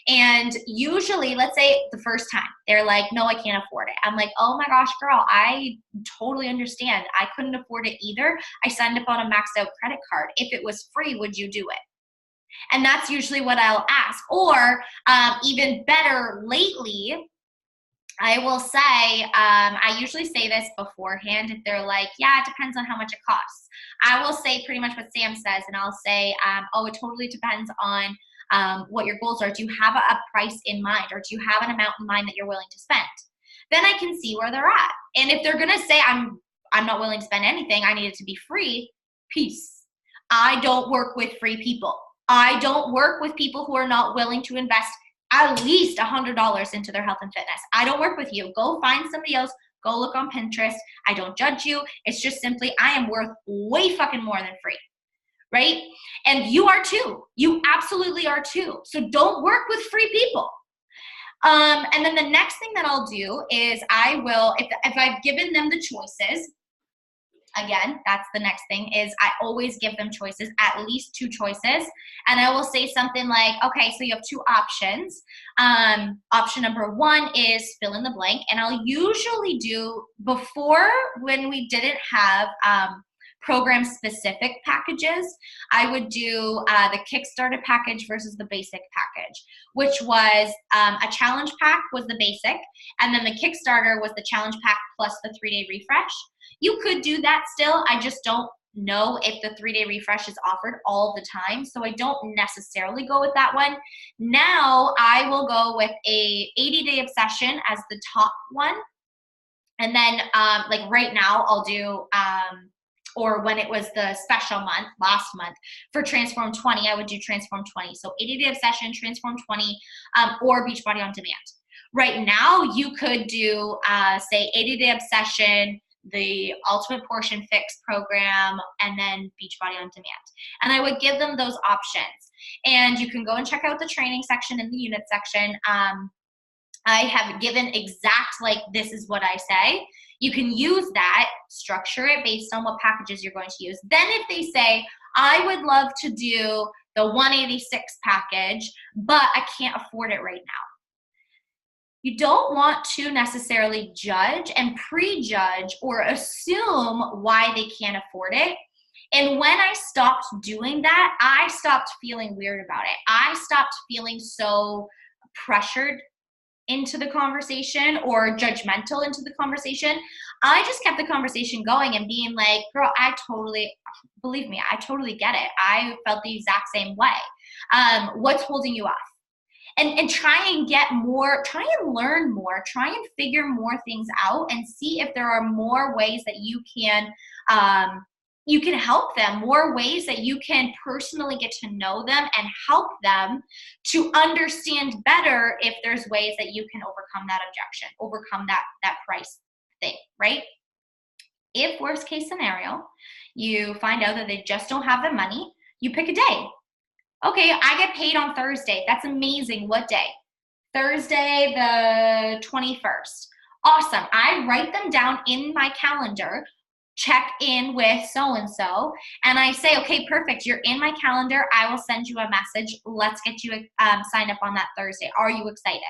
And usually, let's say the first time, they're like, no, I can't afford it. I'm like, oh my gosh, girl, I totally understand. I couldn't afford it either. I signed up on a maxed out credit card. If it was free, would you do it? And that's usually what I'll ask. Or even better, lately, I will say, I usually say this beforehand if they're like, yeah, it depends on how much it costs. I will say pretty much what Sam says, and I'll say, oh, it totally depends on what your goals are. Do you have a price in mind, or do you have an amount in mind that you're willing to spend? Then I can see where they're at. And if they're gonna say, I'm not willing to spend anything, I need it to be free, peace. I don't work with free people. I don't work with people who are not willing to invest at least $100 into their health and fitness. I don't work with you. Go find somebody else. Go look on Pinterest. I don't judge you. It's just simply I am worth way fucking more than free, right? And you are too. You absolutely are too. So don't work with free people. And then the next thing that I'll do is I will, if I've given them the choices, again, that's the next thing, is I always give them choices, at least 2 choices. And I will say something like, okay, so you have 2 options. Option number 1 is fill in the blank. And I'll usually do, before when we didn't have program specific packages, I would do the Kickstarter package versus the basic package, which was a challenge pack was the basic, and then the Kickstarter was the challenge pack plus the 3-day refresh. You could do that still. I just don't know if the 3-day refresh is offered all the time, so I don't necessarily go with that one. Now I will go with a 80-day obsession as the top one, and then like right now I'll do or when it was the special month last month for Transform 20, I would do Transform 20. So 80-day obsession, Transform 20, or Beachbody on Demand. Right now you could do say 80-day obsession, the Ultimate Portion Fix program, and then Beachbody on Demand. And I would give them those options. And you can go and check out the training section and the unit section. I have given exact, like, this is what I say. You can use that, structure it based on what packages you're going to use. Then if they say, I would love to do the 186 package, but I can't afford it right now. You don't want to necessarily judge and prejudge or assume why they can't afford it. And when I stopped doing that, I stopped feeling weird about it. I stopped feeling so pressured into the conversation or judgmental into the conversation. I just kept the conversation going and being like, girl, believe me, I totally get it. I felt the exact same way. What's holding you off? And try and get more, try and learn more, try and figure more things out and see if there are more ways that you can help them, more ways that you can personally get to know them and help them to understand better if there's ways that you can overcome that objection, overcome that price thing, right? If worst case scenario, you find out that they just don't have the money, you pick a day. Okay, I get paid on Thursday. That's amazing. What day? Thursday the 21st. Awesome. I write them down in my calendar, check in with so-and-so, and I say, okay, perfect. You're in my calendar. I will send you a message. Let's get you signed up on that Thursday. Are you excited?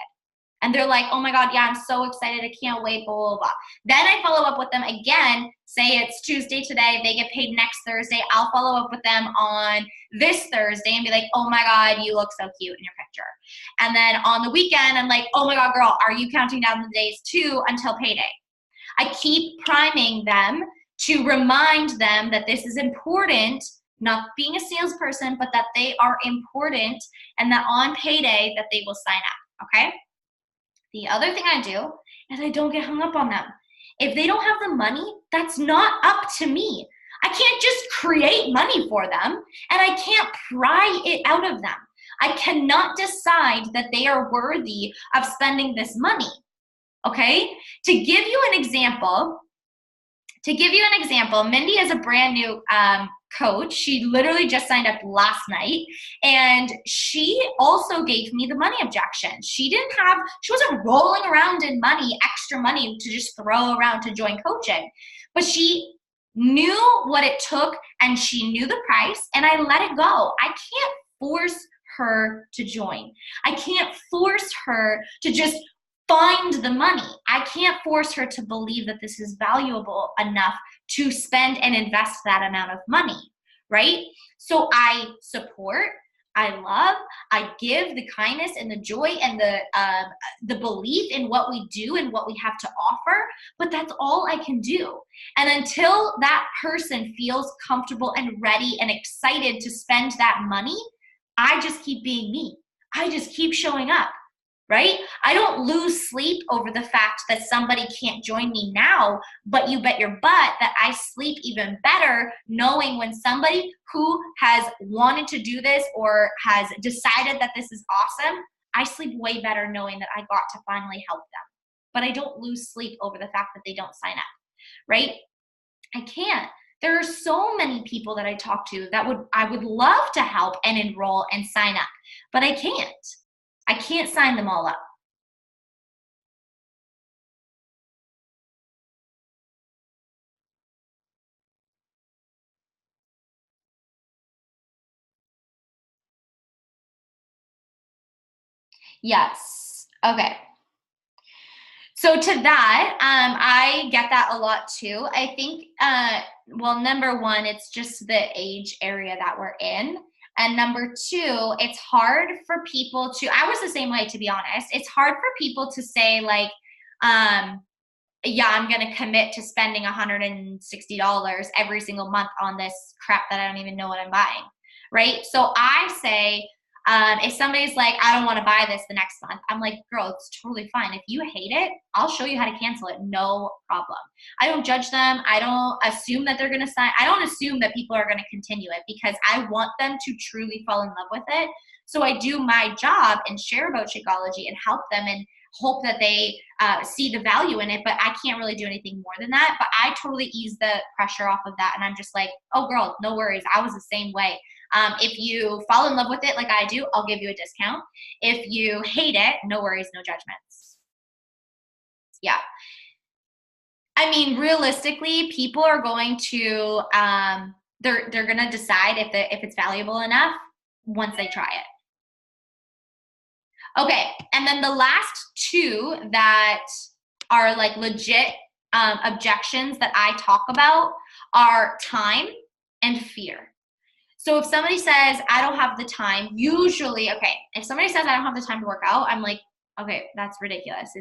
And they're like, oh my God, yeah, I'm so excited. I can't wait, blah, blah, blah. Then I follow up with them again. Say it's Tuesday today. They get paid next Thursday. I'll follow up with them on this Thursday and be like, oh my God, you look so cute in your picture. And then on the weekend, I'm like, oh my God, girl, are you counting down the days too until payday? I keep priming them to remind them that this is important, not being a salesperson, but that they are important and that on payday that they will sign up, okay? The other thing I do is I don't get hung up on them. If they don't have the money, that's not up to me. I can't just create money for them, and I can't pry it out of them. I cannot decide that they are worthy of spending this money, okay? To give you an example, Mindy is a brand new coach. She literally just signed up last night, and she also gave me the money objection. She wasn't rolling around in money, extra money to just throw around to join coaching, but she knew what it took and she knew the price, and I let it go. I can't force her to join. I can't force her to just find the money. I can't force her to believe that this is valuable enough to spend and invest that amount of money, right? So I support, I love, I give the kindness and the joy and the belief in what we do and what we have to offer, but that's all I can do. And until that person feels comfortable and ready and excited to spend that money, I just keep being me. I just keep showing up. Right? I don't lose sleep over the fact that somebody can't join me now, but you bet your butt that I sleep even better knowing when somebody who has wanted to do this or has decided that this is awesome, I sleep way better knowing that I got to finally help them. But I don't lose sleep over the fact that they don't sign up, right? I can't. There are so many people that I talk to that I would love to help and enroll and sign up, but I can't. I can't sign them all up. Yes. Okay. So to that, I get that a lot too. I think, well, number one, it's just the age area that we're in. And number two, it's hard for people to, I was the same way, to be honest. It's hard for people to say like, yeah, I'm going to commit to spending $160 every single month on this crap that I don't even know what I'm buying, right? So I say, if somebody's like, I don't want to buy this the next month, I'm like, girl, it's totally fine. If you hate it, I'll show you how to cancel it. No problem. I don't judge them. I don't assume that they're going to sign. I don't assume that people are going to continue it because I want them to truly fall in love with it. So I do my job and share about Shakeology and help them and hope that they see the value in it, but I can't really do anything more than that. But I totally ease the pressure off of that. And I'm just like, oh girl, no worries. I was the same way. If you fall in love with it like I do, I'll give you a discount. If you hate it, no worries, no judgments. Yeah. I mean, realistically, people are going to, they're going to decide if it's valuable enough once they try it. Okay, and then the last two that are like legit objections that I talk about are time and fear. So if somebody says, I don't have the time, usually, okay, if somebody says I don't have the time to work out, I'm like, okay, that's ridiculous.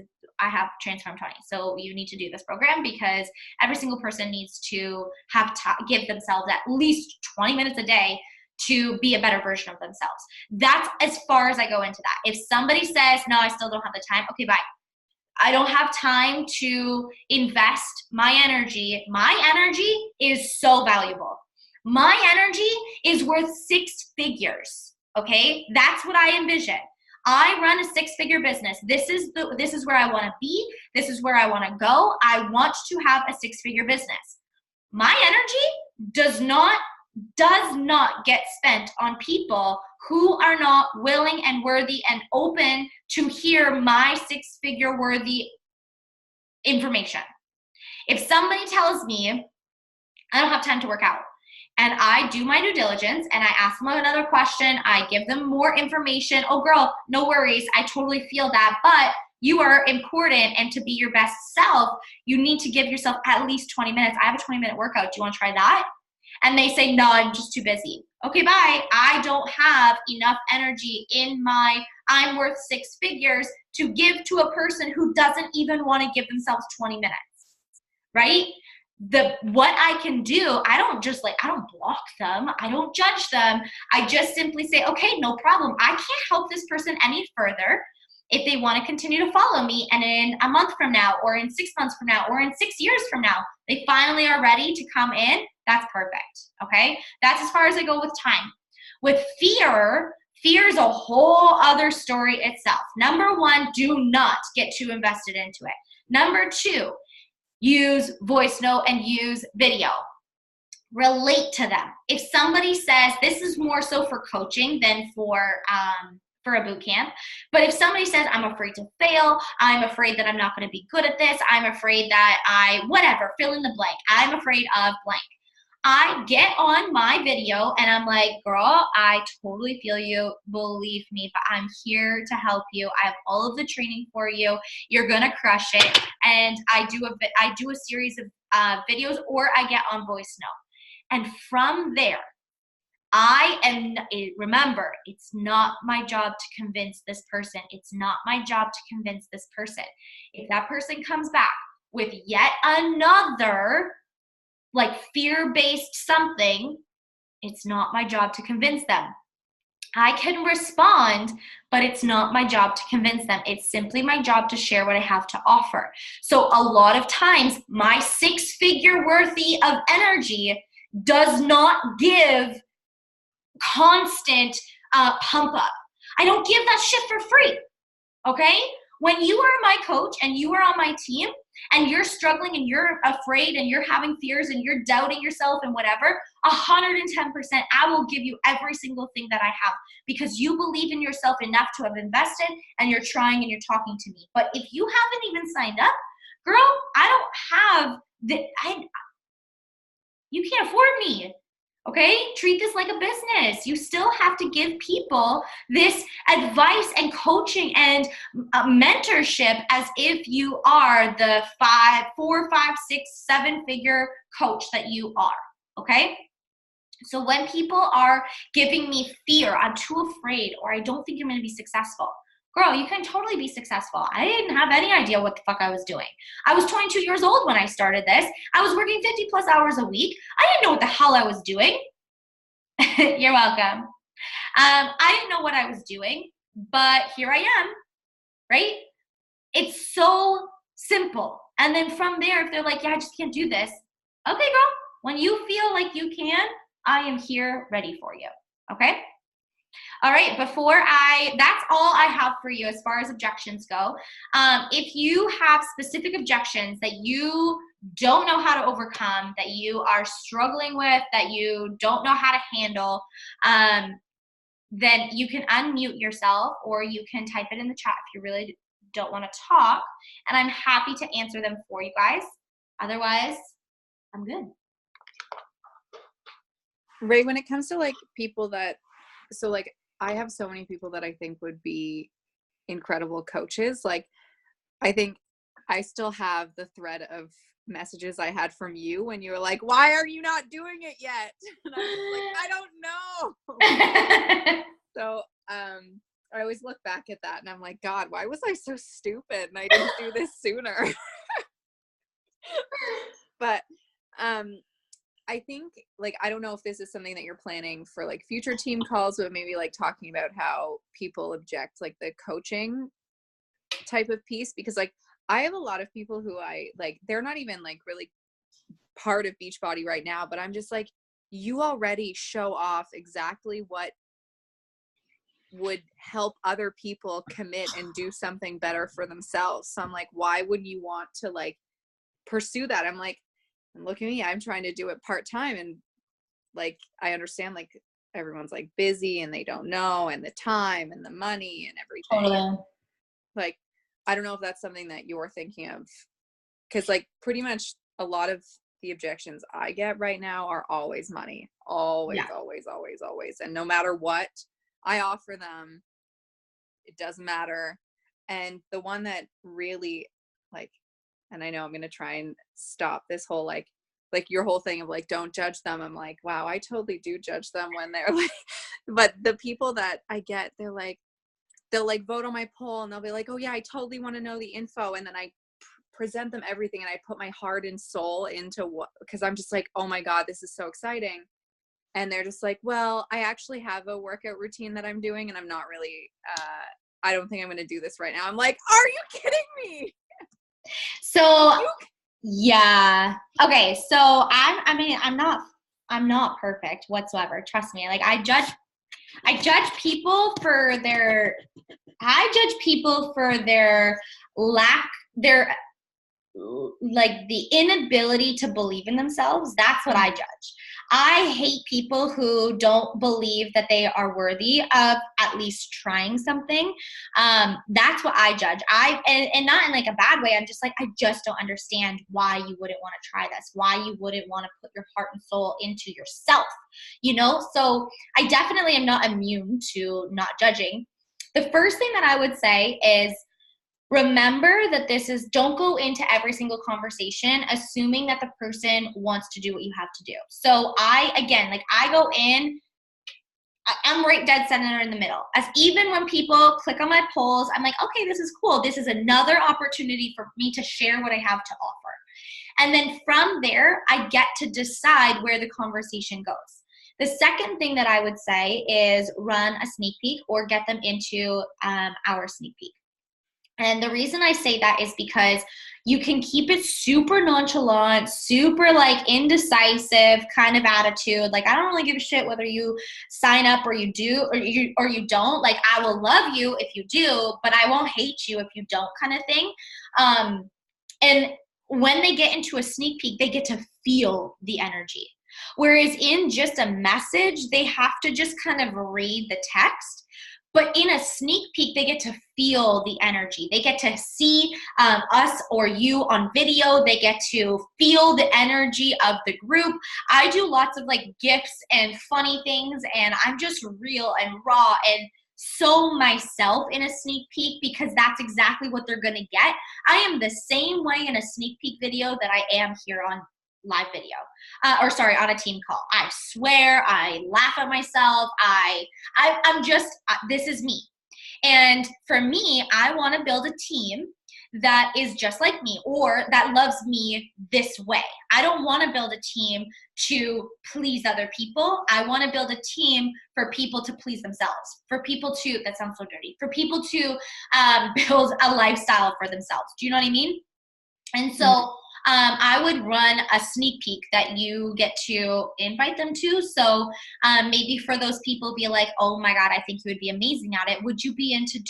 I have Transform 20. So you need to do this program because every single person needs to have give themselves at least 20 minutes a day to be a better version of themselves. That's as far as I go into that. If somebody says, no, I still don't have the time, okay, bye. I don't have time to invest my energy. My energy is so valuable. My energy is worth 6 figures, okay? That's what I envision. I run a 6-figure business. This is where I want to be. This is where I want to go. I want to have a 6-figure business. My energy does not get spent on people who are not willing and worthy and open to hear my 6-figure worthy information. If somebody tells me I don't have time to work out, and I do my due diligence and I ask them another question, I give them more information. Oh girl, no worries. I totally feel that, but you are important, and to be your best self, you need to give yourself at least 20 minutes. I have a 20-minute workout. Do you want to try that? And they say, no, I'm just too busy. Okay, bye. I don't have enough energy in my I'm worth six figures to give to a person who doesn't even want to give themselves 20 minutes, right? What I can do, I don't block them. I don't judge them. I just simply say, okay, no problem. I can't help this person any further. If they want to continue to follow me, and in a month from now, or in 6 months from now, or in 6 years from now, they finally are ready to come in, that's perfect, okay? That's as far as I go with time. With fear is a whole other story itself. Number one, do not get too invested into it. Number two, use voice note and use video. Relate to them. If somebody says, this is more so for coaching than for a boot camp, but if somebody says, I'm afraid to fail, I'm afraid that I'm not going to be good at this, I'm afraid that whatever, fill in the blank, I'm afraid of blank. I get on my video and I'm like, girl, I totally feel you. Believe me, but I'm here to help you. I have all of the training for you. You're going to crush it. And I do a series of videos, or I get on voice note. And from there, remember, it's not my job to convince this person. It's not my job to convince this person. If that person comes back with yet another like fear-based something, it's not my job to convince them. I can respond, but it's not my job to convince them. It's simply my job to share what I have to offer. So a lot of times, my 6-figure worthy of energy does not give constant pump up. I don't give that shit for free, okay? When you are my coach and you are on my team and you're struggling and you're afraid and you're having fears and you're doubting yourself and whatever, 110%, I will give you every single thing that I have, because you believe in yourself enough to have invested and you're trying and you're talking to me. But if you haven't even signed up, girl, you can't afford me. Okay, treat this like a business. You still have to give people this advice and coaching and mentorship as if you are the 4, 5, 6, 7-figure coach that you are. Okay, so when people are giving me fear, I'm too afraid, or I don't think I'm going to be successful. Girl, you can totally be successful. I didn't have any idea what the fuck I was doing. I was 22 years old when I started this. I was working 50 plus hours a week. I didn't know what the hell I was doing. You're welcome. I didn't know what I was doing, but here I am, right? It's so simple. And then from there, if they're like, yeah, I just can't do this. Okay, girl, when you feel like you can, I am here ready for you. Okay? All right, that's all I have for you as far as objections go. If you have specific objections that you don't know how to overcome, that you are struggling with, that you don't know how to handle, then you can unmute yourself, or you can type it in the chat if you really don't want to talk, and I'm happy to answer them for you guys. Otherwise, I'm good. Ray, when it comes to like people that, so like I have so many people that I think would be incredible coaches. Like, I think I still have the thread of messages I had from you when you were like, why are you not doing it yet? And I was like, I don't know. So I always look back at that and I'm like, God, why was I so stupid and I didn't do this sooner? But I think, like, I don't know if this is something that you're planning for like future team calls, but maybe like talking about how people object, like the coaching type of piece, because like I have a lot of people who I like, they're not even like really part of Beachbody right now, but I'm just like, you already show off exactly what would help other people commit and do something better for themselves. So I'm like, why would you want to like pursue that? I'm like, and look at me, I'm trying to do it part-time, and like I understand like everyone's like busy and they don't know, and the time and the money and everything. Totally. Like, I don't know if that's something that you're thinking of, because like pretty much a lot of the objections I get right now are always money. Always, Yeah. always. And no matter what I offer them, it doesn't matter. And the one that really like, and I know I'm going to try and stop this whole like your whole thing of like, don't judge them. I'm like, wow, I totally do judge them when they're like, but the people that I get, they're like, they'll like vote on my poll and they'll be like, oh yeah, I totally want to know the info. And then I present them everything and I put my heart and soul into what, because I'm just like, oh my God, this is so exciting. And they're just like, well, I actually have a workout routine that I'm doing and I'm not really, I don't think I'm going to do this right now. I'm like, are you kidding me? So yeah. Okay. So I'm not perfect whatsoever. Trust me. Like I judge people for their like the inability to believe in themselves. That's what I judge. I hate people who don't believe that they are worthy of at least trying something. That's what I judge. And not in like a bad way. I'm just like, I just don't understand why you wouldn't want to try this, why you wouldn't want to put your heart and soul into yourself, you know? So I definitely am not immune to not judging. The first thing that I would say is, remember that don't go into every single conversation assuming that the person wants to do what you have to do. So I go in, I'm right dead center in the middle. As even when people click on my polls, I'm like, okay, this is cool. This is another opportunity for me to share what I have to offer. And then from there, I get to decide where the conversation goes. The second thing that I would say is run a sneak peek or get them into our sneak peek. And the reason I say that is because you can keep it super nonchalant, super like indecisive kind of attitude. Like, I don't really give a shit whether you sign up or you do or you don't. Like, I will love you if you do, but I won't hate you if you don't, kind of thing. And when they get into a sneak peek, they get to feel the energy. Whereas in just a message, they have to just kind of read the text. But in a sneak peek, they get to feel the energy. They get to see us or you on video. They get to feel the energy of the group. I do lots of like gifts and funny things, and I'm just real and raw and so myself in a sneak peek because that's exactly what they're going to get. I am the same way in a sneak peek video that I am here on live video, on a team call. I swear, I laugh at myself. I'm just, this is me. And for me, I want to build a team that is just like me or that loves me this way. I don't want to build a team to please other people. I want to build a team for people to please themselves, for people to, that sounds so dirty, for people to build a lifestyle for themselves. Do you know what I mean? And so I would run a sneak peek that you get to invite them to. So maybe for those people, be like, oh my God, I think you would be amazing at it. Would you be into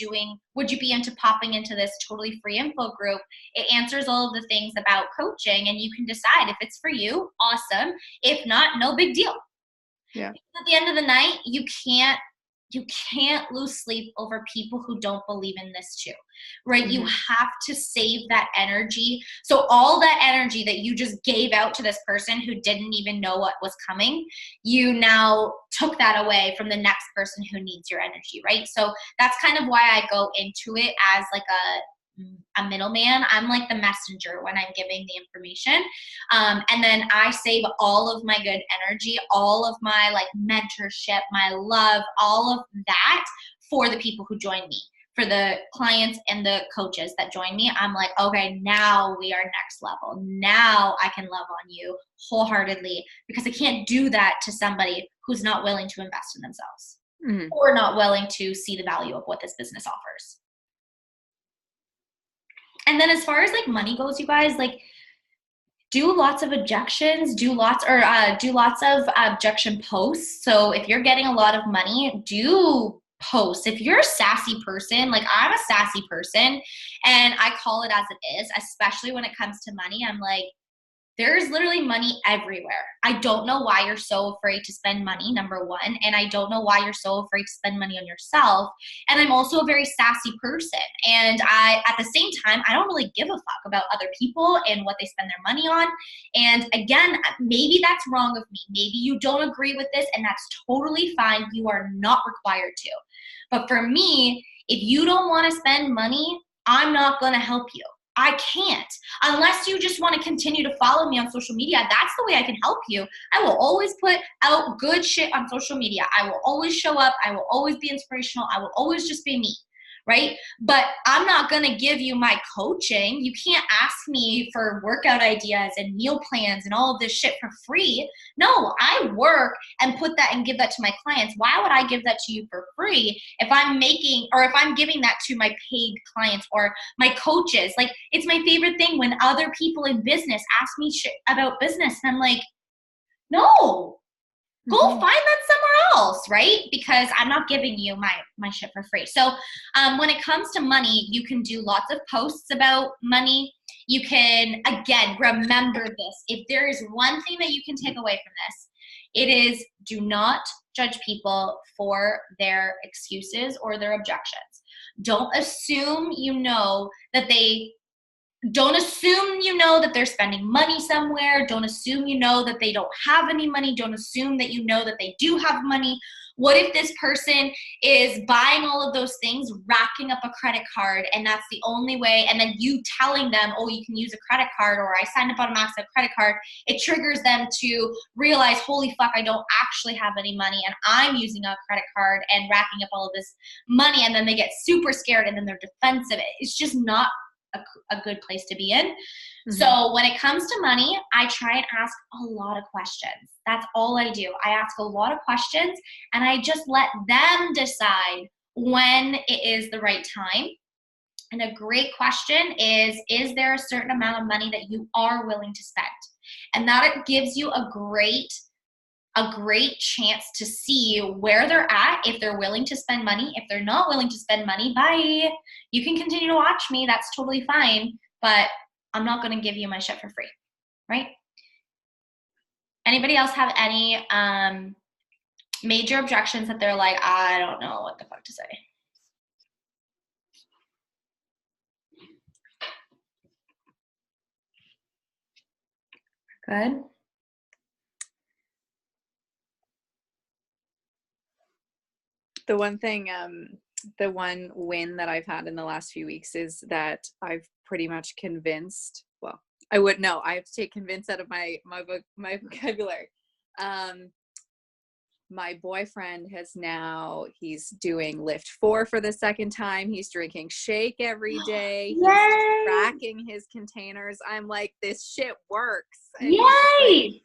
popping into this totally free info group? It answers all of the things about coaching and you can decide if it's for you, awesome. If not, no big deal. Yeah. At the end of the night, you can't lose sleep over people who don't believe in this too, right? You have to save that energy. So all that energy that you just gave out to this person who didn't even know what was coming, you now took that away from the next person who needs your energy, right? So that's kind of why I go into it as like a middleman. I'm like the messenger when I'm giving the information. And then I save all of my good energy, all of my like mentorship, my love, all of that for the people who join me, for the clients and the coaches that join me. I'm like, okay, now we are next level. Now I can love on you wholeheartedly because I can't do that to somebody who's not willing to invest in themselves or not willing to see the value of what this business offers. And then as far as like money goes, you guys, like do lots of objections, do lots of objection posts. So if you're getting a lot of money, do posts. If you're a sassy person, like I'm a sassy person and I call it as it is, especially when it comes to money, I'm like, there's literally money everywhere. I don't know why you're so afraid to spend money, number one. And I don't know why you're so afraid to spend money on yourself. And I'm also a very sassy person. And at the same time, I don't really give a fuck about other people and what they spend their money on. And again, maybe that's wrong of me. Maybe you don't agree with this and that's totally fine. You are not required to. But for me, If you don't want to spend money, I'm not going to help you. I can't. Unless you just want to continue to follow me on social media, that's the way I can help you. I will always put out good shit on social media. I will always show up. I will always be inspirational. I will always just be me, right? But I'm not going to give you my coaching. You can't ask me for workout ideas and meal plans and all of this shit for free. No, I work and put that and give that to my clients. Why would I give that to you for free if I'm making, or if I'm giving that to my paid clients or my coaches? Like, it's my favorite thing when other people in business ask me shit about business, and I'm like, no, go find that somewhere else, right? Because I'm not giving you my shit for free. So when it comes to money, you can do lots of posts about money. You can, again, remember this. If there is one thing that you can take away from this, it is, do not judge people for their excuses or their objections. Don't assume you know that they're spending money somewhere. Don't assume you know that they don't have any money. Don't assume that you know that they do have money. What if this person is buying all of those things, racking up a credit card, and that's the only way, and then you telling them, oh, you can use a credit card, or I signed up on a max out credit card, it triggers them to realize, holy fuck, I don't actually have any money, and I'm using a credit card and racking up all of this money, and then they get super scared, and then they're defensive. It's just not a good place to be in. Mm-hmm. So when it comes to money, I try and ask a lot of questions. That's all I do. I ask a lot of questions, and I just let them decide when it is the right time. And a great question is there a certain amount of money that you are willing to spend? And that it gives you a great chance to see where they're at, if they're willing to spend money. If they're not willing to spend money, bye. You can continue to watch me. That's totally fine. But I'm not going to give you my shit for free, right? Anybody else have any major objections that they're like, I don't know what the fuck to say? Good. The one thing, the one win that I've had in the last few weeks is that I've pretty much convinced, well, I have to take convince out of my vocabulary. My boyfriend he's doing Lift 4 for the second time. He's drinking shake every day. He's tracking his containers. I'm like, this shit works. And yay!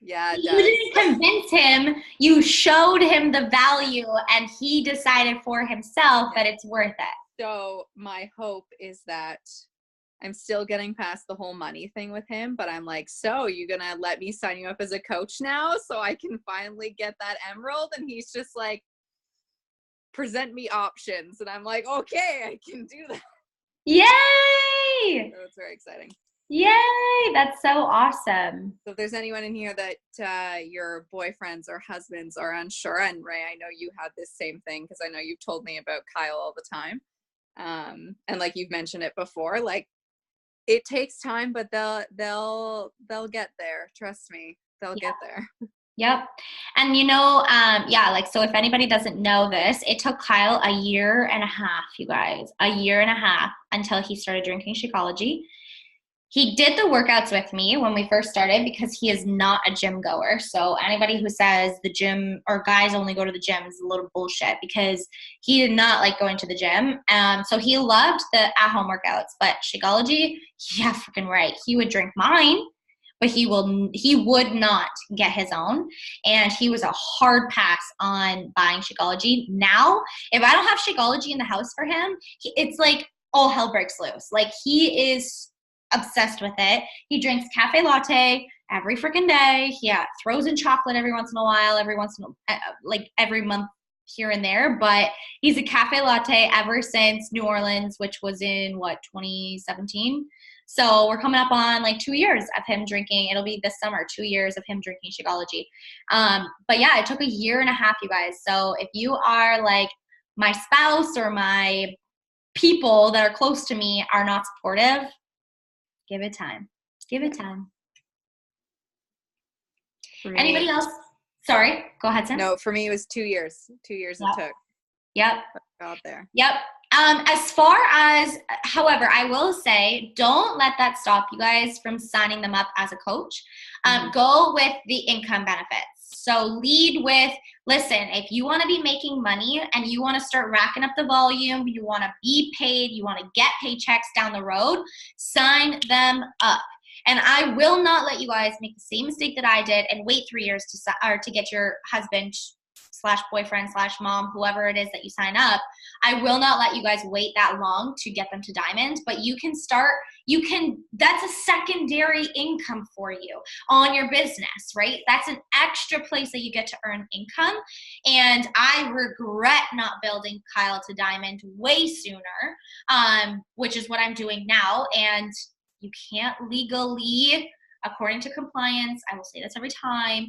Yeah, it you does. Didn't convince him. You showed him the value, and he decided for himself that it's worth it. So my hope is that I'm still getting past the whole money thing with him, but I'm like, so you gonna let me sign you up as a coach now so I can finally get that emerald? And he's just like, present me options. And I'm like, okay, I can do that. Yay! So it's very exciting. Yay! That's so awesome. So if there's anyone in here that your boyfriends or husbands are unsure, and Ray, I know you had this same thing because I know you've told me about Kyle all the time. And like you've mentioned it before, like it takes time, but they'll get there. Trust me, they'll get there. Yep. And so if anybody doesn't know this, it took Kyle a year and a half, you guys, until he started drinking Shakeology. He did the workouts with me when we first started because he is not a gym goer. So anybody who says the gym or guys only go to the gym is a little bullshit, because he did not like going to the gym. So he loved the at-home workouts, but Shakeology, yeah, freaking right. He would drink mine, but he would not get his own. And he was a hard pass on buying Shakeology. Now, if I don't have Shakeology in the house for him, it's like all hell breaks loose. Like, he is obsessed with it. He drinks cafe latte every freaking day. He throws in chocolate every once in a while, like every month here and there. But he's a cafe latte ever since New Orleans, which was in 2017. So we're coming up on like 2 years of him drinking. It'll be this summer, 2 years of him drinking Shakeology. But yeah, it took a year and a half, you guys. So if you are like my spouse or my people that are close to me are not supportive, give it time. Give it time. Anybody else? Sorry, go ahead, Sam. No, for me it was 2 years. 2 years it took. Yep. Out there. Yep. As far as, however, I will say, don't let that stop you guys from signing them up as a coach. Go with the income benefits. So lead with, listen, if you want to be making money and you want to start racking up the volume, you want to be paid, you want to get paychecks down the road, sign them up. And I will not let you guys make the same mistake that I did and wait 3 years to get your husband / boyfriend / mom, whoever it is that you sign up. I will not let you guys wait that long to get them to diamond, but you can start, that's a secondary income for you on your business, right? That's an extra place that you get to earn income. And I regret not building Kyle to diamond way sooner, which is what I'm doing now. And you can't legally, according to compliance, I will say this every time,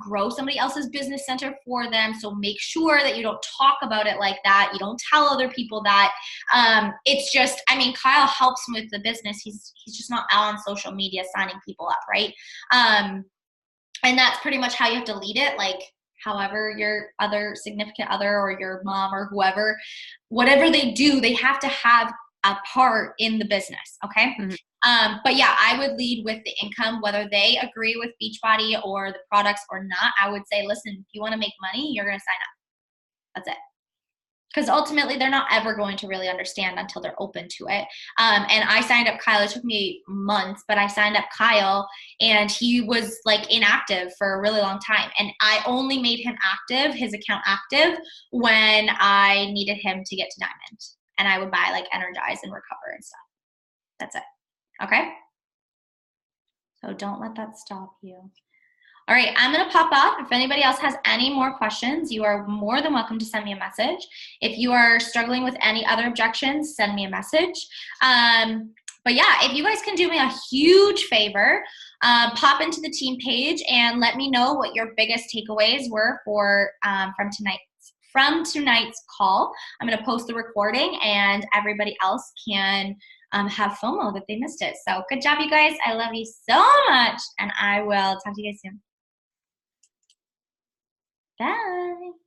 grow somebody else's business center for them. So make sure that you don't talk about it like that. You don't tell other people that. It's just, I mean, Kyle helps me with the business. He's just not out on social media signing people up, right? And that's pretty much how you have to lead it. Like, however, your other significant other or your mom or whoever, whatever they do, they have to have a part in the business, okay? But yeah, I would lead with the income, whether they agree with Beachbody or the products or not. I would say, listen, if you want to make money, you're going to sign up. That's it. Because ultimately, they're not ever going to really understand until they're open to it. And I signed up Kyle. It took me months, but I signed up Kyle, and he was like inactive for a really long time. And I only made him active, his account active, when I needed him to get to diamond. And I would buy like Energize and Recover and stuff. That's it. Okay? So don't let that stop you. All right, I'm going to pop off. If anybody else has any more questions, you are more than welcome to send me a message. If you are struggling with any other objections, send me a message. But yeah, if you guys can do me a huge favor, pop into the team page and let me know what your biggest takeaways were for from tonight's call. I'm going to post the recording, and everybody else can have FOMO that they missed it. So good job, you guys. I love you so much, and I will talk to you guys soon. Bye.